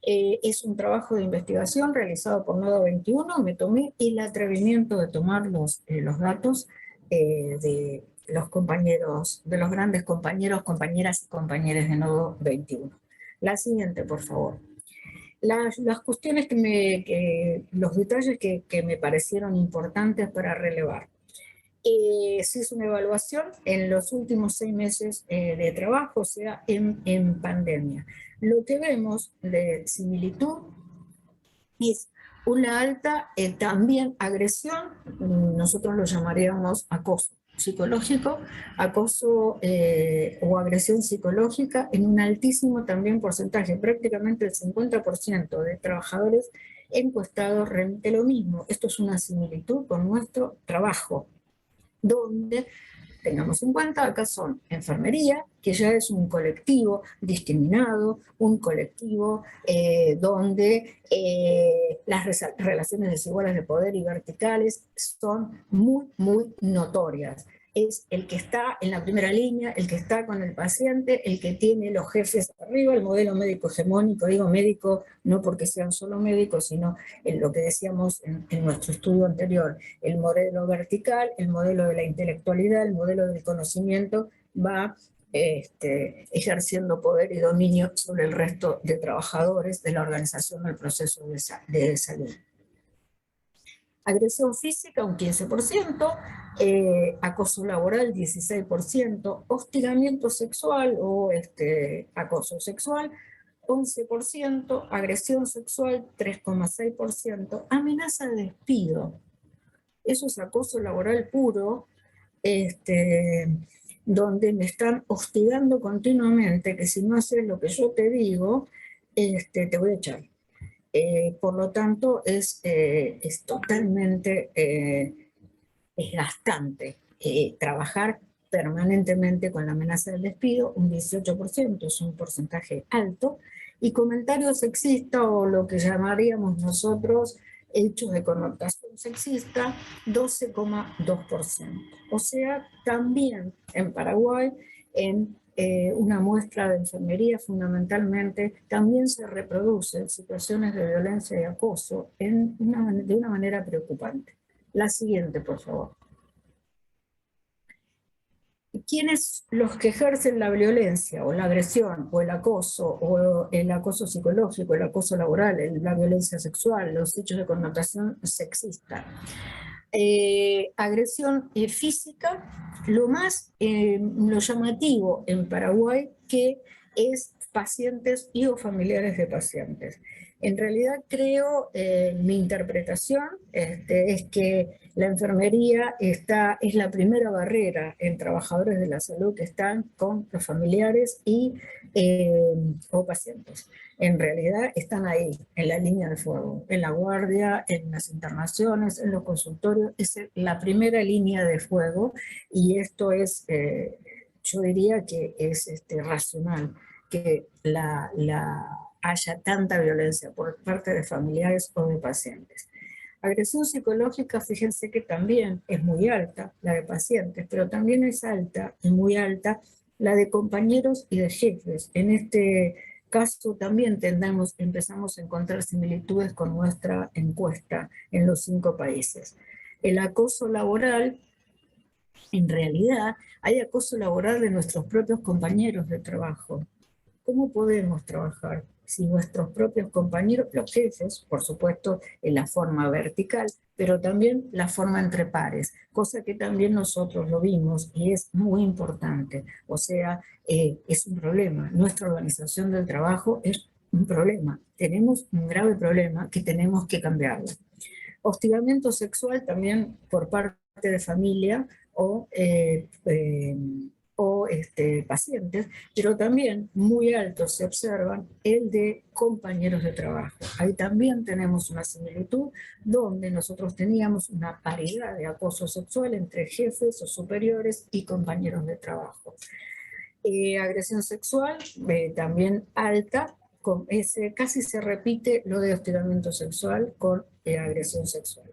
Es un trabajo de investigación realizado por Nodo 21, me tomé el atrevimiento de tomar los datos de los compañeros, de los grandes compañeros, compañeras y compañeros de Nodo 21. La siguiente, por favor. Las cuestiones los detalles que me parecieron importantes para relevar. Se hizo una evaluación en los últimos 6 meses de trabajo, o sea, en pandemia. Lo que vemos de similitud es una alta también agresión, nosotros lo llamaríamos acoso psicológico, acoso o agresión psicológica en un altísimo también porcentaje, prácticamente el 50% de trabajadores encuestado remite lo mismo. Esto es una similitud con nuestro trabajo, donde tengamos en cuenta, acá son enfermería, que ya es un colectivo discriminado, un colectivo donde las relaciones desiguales de poder y verticales son muy, muy notorias. Es el que está en la primera línea, el que está con el paciente, el que tiene los jefes arriba, el modelo médico hegemónico. Digo médico no porque sean solo médicos, sino en lo que decíamos en nuestro estudio anterior, el modelo vertical, el modelo de la intelectualidad, el modelo del conocimiento va ejerciendo poder y dominio sobre el resto de trabajadores de la organización del proceso de salud. Agresión física un 15%, acoso laboral 16%, hostigamiento sexual o acoso sexual 11%, agresión sexual 3,6%, amenaza de despido. Eso es acoso laboral puro, donde me están hostigando continuamente, que si no haces lo que yo te digo, te voy a echar. Por lo tanto, es totalmente desgastante trabajar permanentemente con la amenaza del despido, un 18%, es un porcentaje alto, y comentarios sexistas o lo que llamaríamos nosotros hechos de connotación sexista, 12,2%. O sea, también en Paraguay, en una muestra de enfermería fundamentalmente, también se reproducen situaciones de violencia y acoso de una manera preocupante. La siguiente, por favor. ¿Quiénes los que ejercen la violencia o la agresión o el acoso psicológico, el acoso laboral, la violencia sexual, los hechos de connotación sexista? Agresión física, lo llamativo en Paraguay que es pacientes y o familiares de pacientes. En realidad creo, mi interpretación es que la enfermería es la primera barrera en trabajadores de la salud que están con los familiares o pacientes. En realidad están ahí, en la línea de fuego, en la guardia, en las internaciones, en los consultorios, es la primera línea de fuego, y esto es, yo diría que es racional que haya tanta violencia por parte de familiares o de pacientes. Agresión psicológica, fíjense que también es muy alta, la de pacientes, pero también es alta y muy alta la de compañeros y de jefes. En este caso también empezamos a encontrar similitudes con nuestra encuesta en los 5 países. El acoso laboral, en realidad, hay acoso laboral de nuestros propios compañeros de trabajo. ¿Cómo podemos trabajar si nuestros propios compañeros, los jefes, por supuesto, en la forma vertical, pero también la forma entre pares, cosa que también nosotros lo vimos y es muy importante? O sea, es un problema. Nuestra organización del trabajo es un problema. Tenemos un grave problema que tenemos que cambiarlo. Hostigamiento sexual también por parte de familia o pacientes, pero también muy altos se observan el de compañeros de trabajo. Ahí también tenemos una similitud donde nosotros teníamos una paridad de acoso sexual entre jefes o superiores y compañeros de trabajo. Agresión sexual también alta, casi se repite lo de hostigamiento sexual con agresión sexual.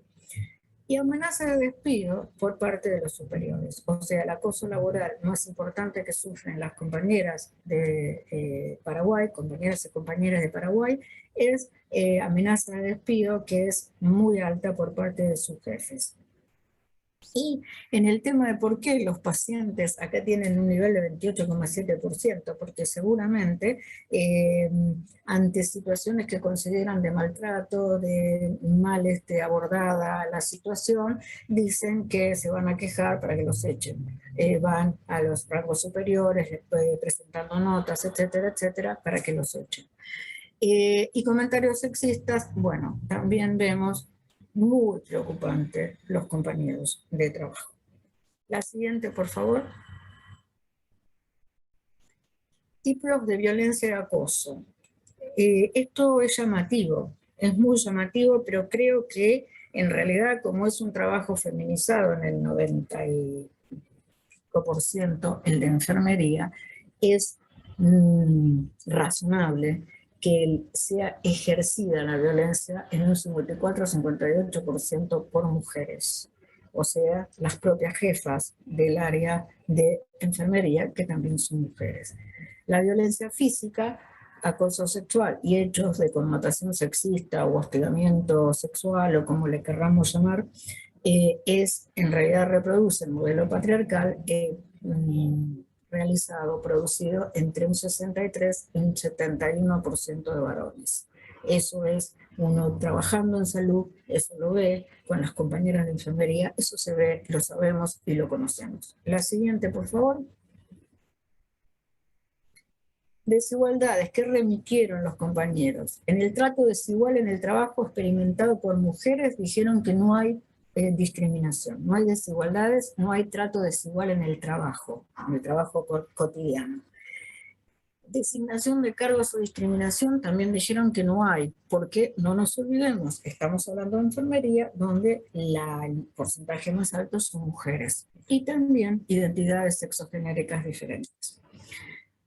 Y amenaza de despido por parte de los superiores. O sea, el acoso laboral más importante que sufren las compañeras de Paraguay, compañeras y compañeras de Paraguay, es amenaza de despido, que es muy alta por parte de sus jefes. Y en el tema de por qué los pacientes acá tienen un nivel de 28,7%, porque seguramente ante situaciones que consideran de maltrato, de mal abordada la situación, dicen que se van a quejar para que los echen. Van a los rangos superiores, presentando notas, etcétera, etcétera, para que los echen. Y comentarios sexistas, bueno, también vemos muy preocupante los compañeros de trabajo. La siguiente, por favor. Tipos de violencia y acoso. Esto es llamativo. es muy llamativo, pero creo que en realidad, como es un trabajo feminizado en el 95%, el de enfermería, es razonable que sea ejercida la violencia en un 54-58% por mujeres, o sea, las propias jefas del área de enfermería, que también son mujeres. La violencia física, acoso sexual y hechos de connotación sexista o hostigamiento sexual, o como le querramos llamar, en realidad reproduce el modelo patriarcal realizado, producido entre un 63 y un 71% de varones. Eso es, uno trabajando en salud, eso lo ve con las compañeras de enfermería, eso se ve, lo sabemos y lo conocemos. La siguiente, por favor. Desigualdades que remitieron los compañeros. En el trato desigual en el trabajo experimentado por mujeres dijeron que no hay discriminación, no hay desigualdades, no hay trato desigual en el trabajo cotidiano. Designación de cargos o discriminación también dijeron que no hay, porque no nos olvidemos, estamos hablando de enfermería, donde el porcentaje más alto son mujeres, y también identidades sexogenéricas diferentes.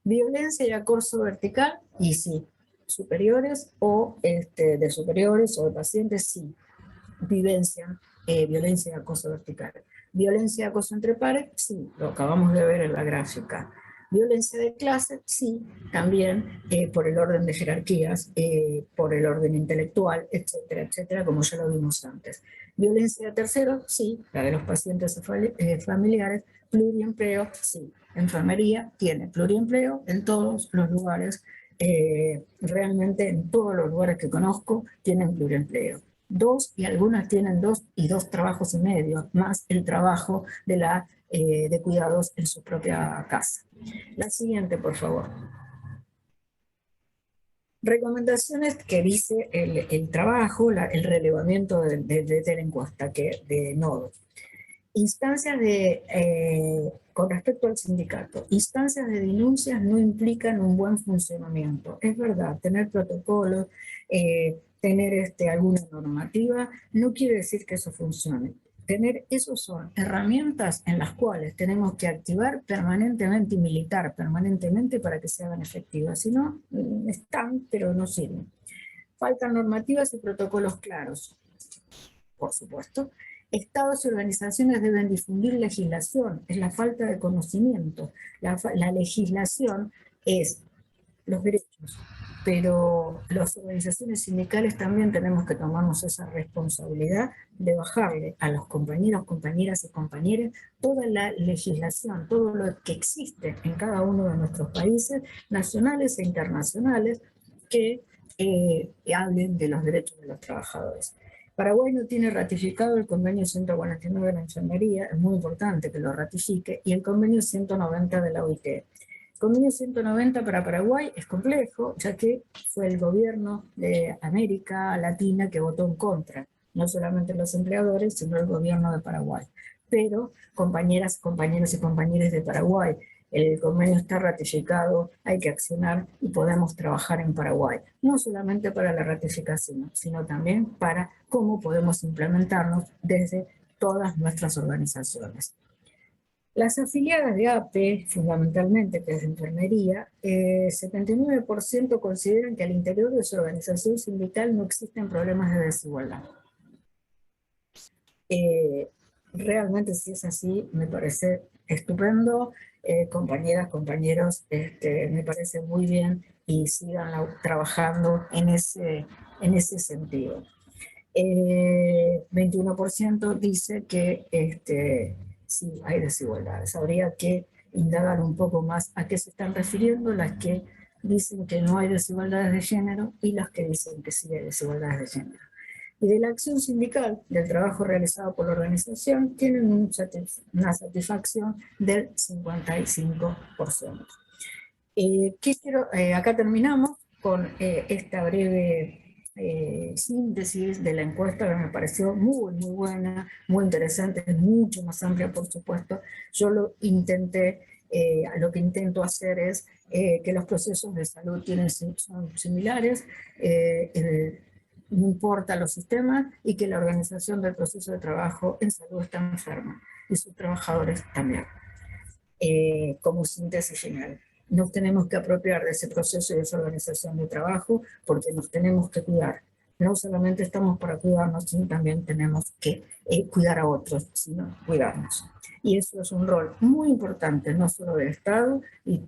Violencia y acoso vertical, y sí, superiores o de superiores o de pacientes, sí, vivencian violencia y acoso vertical. Violencia y acoso entre pares, sí, lo acabamos de ver en la gráfica. Violencia de clase, sí, también por el orden de jerarquías, por el orden intelectual, etcétera, etcétera, como ya lo vimos antes. Violencia de terceros, sí, la de los pacientes familiares. Pluriempleo, sí. Enfermería tiene pluriempleo en todos los lugares, realmente en todos los lugares que conozco tienen pluriempleo. Dos, y algunas tienen dos y dos trabajos y medio, más el trabajo de cuidados en su propia casa. La siguiente, por favor. Recomendaciones que dice el trabajo, el relevamiento de la encuesta, de Nodo. Instancias con respecto al sindicato, instancias de denuncias no implican un buen funcionamiento. Es verdad, tener protocolos, tener alguna normativa, no quiere decir que eso funcione. Esos son herramientas en las cuales tenemos que activar permanentemente y militar permanentemente para que se hagan efectivas. Si no, están, pero no sirven. Faltan normativas y protocolos claros, por supuesto. Estados y organizaciones deben difundir legislación, es la falta de conocimiento. La legislación es los derechos, pero las organizaciones sindicales también tenemos que tomarnos esa responsabilidad de bajarle a los compañeros, compañeras y compañeros toda la legislación, todo lo que existe en cada uno de nuestros países, nacionales e internacionales, que hablen de los derechos de los trabajadores. Paraguay no tiene ratificado el convenio 149 de la enfermería, es muy importante que lo ratifique, y el convenio 190 de la OIT. El convenio 190 para Paraguay es complejo, ya que fue el gobierno de América Latina que votó en contra, no solamente los empleadores, sino el gobierno de Paraguay. Pero, compañeras, compañeros y compañeras de Paraguay, el convenio está ratificado, hay que accionar y podemos trabajar en Paraguay, no solamente para la ratificación, sino también para cómo podemos implementarnos desde todas nuestras organizaciones. Las afiliadas de APE, fundamentalmente, que es de enfermería, 79% consideran que al interior de su organización sindical no existen problemas de desigualdad. Realmente, si es así, me parece estupendo. Compañeras, compañeros, me parece muy bien y sigan trabajando en ese sentido. 21% dice que sí hay desigualdades. Habría que indagar un poco más a qué se están refiriendo las que dicen que no hay desigualdades de género y las que dicen que sí hay desigualdades de género. Y de la acción sindical, del trabajo realizado por la organización, tienen una satisfacción del 55%. Acá terminamos con esta breve síntesis de la encuesta, que me pareció muy, muy buena, muy interesante, mucho más amplia, por supuesto. Yo lo que intento hacer es que los procesos de salud son similares, no importa los sistemas, y que la organización del proceso de trabajo en salud está enferma, y sus trabajadores también. Como síntesis final, nos tenemos que apropiar de ese proceso y de esa organización de trabajo porque nos tenemos que cuidar. No solamente estamos para cuidarnos, sino también tenemos que cuidar a otros, sino cuidarnos. Y eso es un rol muy importante, no solo del Estado, y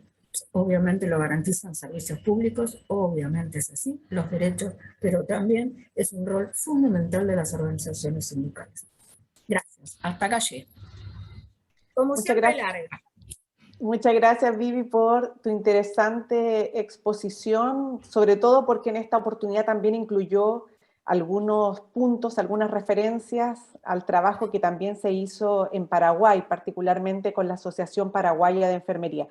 obviamente lo garantizan servicios públicos, obviamente es así, los derechos, pero también es un rol fundamental de las organizaciones sindicales. Gracias. Hasta acá llegué. Como Muchas siempre, gracias. larga. Muchas gracias, Vivi, por tu interesante exposición, sobre todo porque en esta oportunidad también incluyó algunos puntos, algunas referencias al trabajo que también se hizo en Paraguay, particularmente con la Asociación Paraguaya de Enfermería.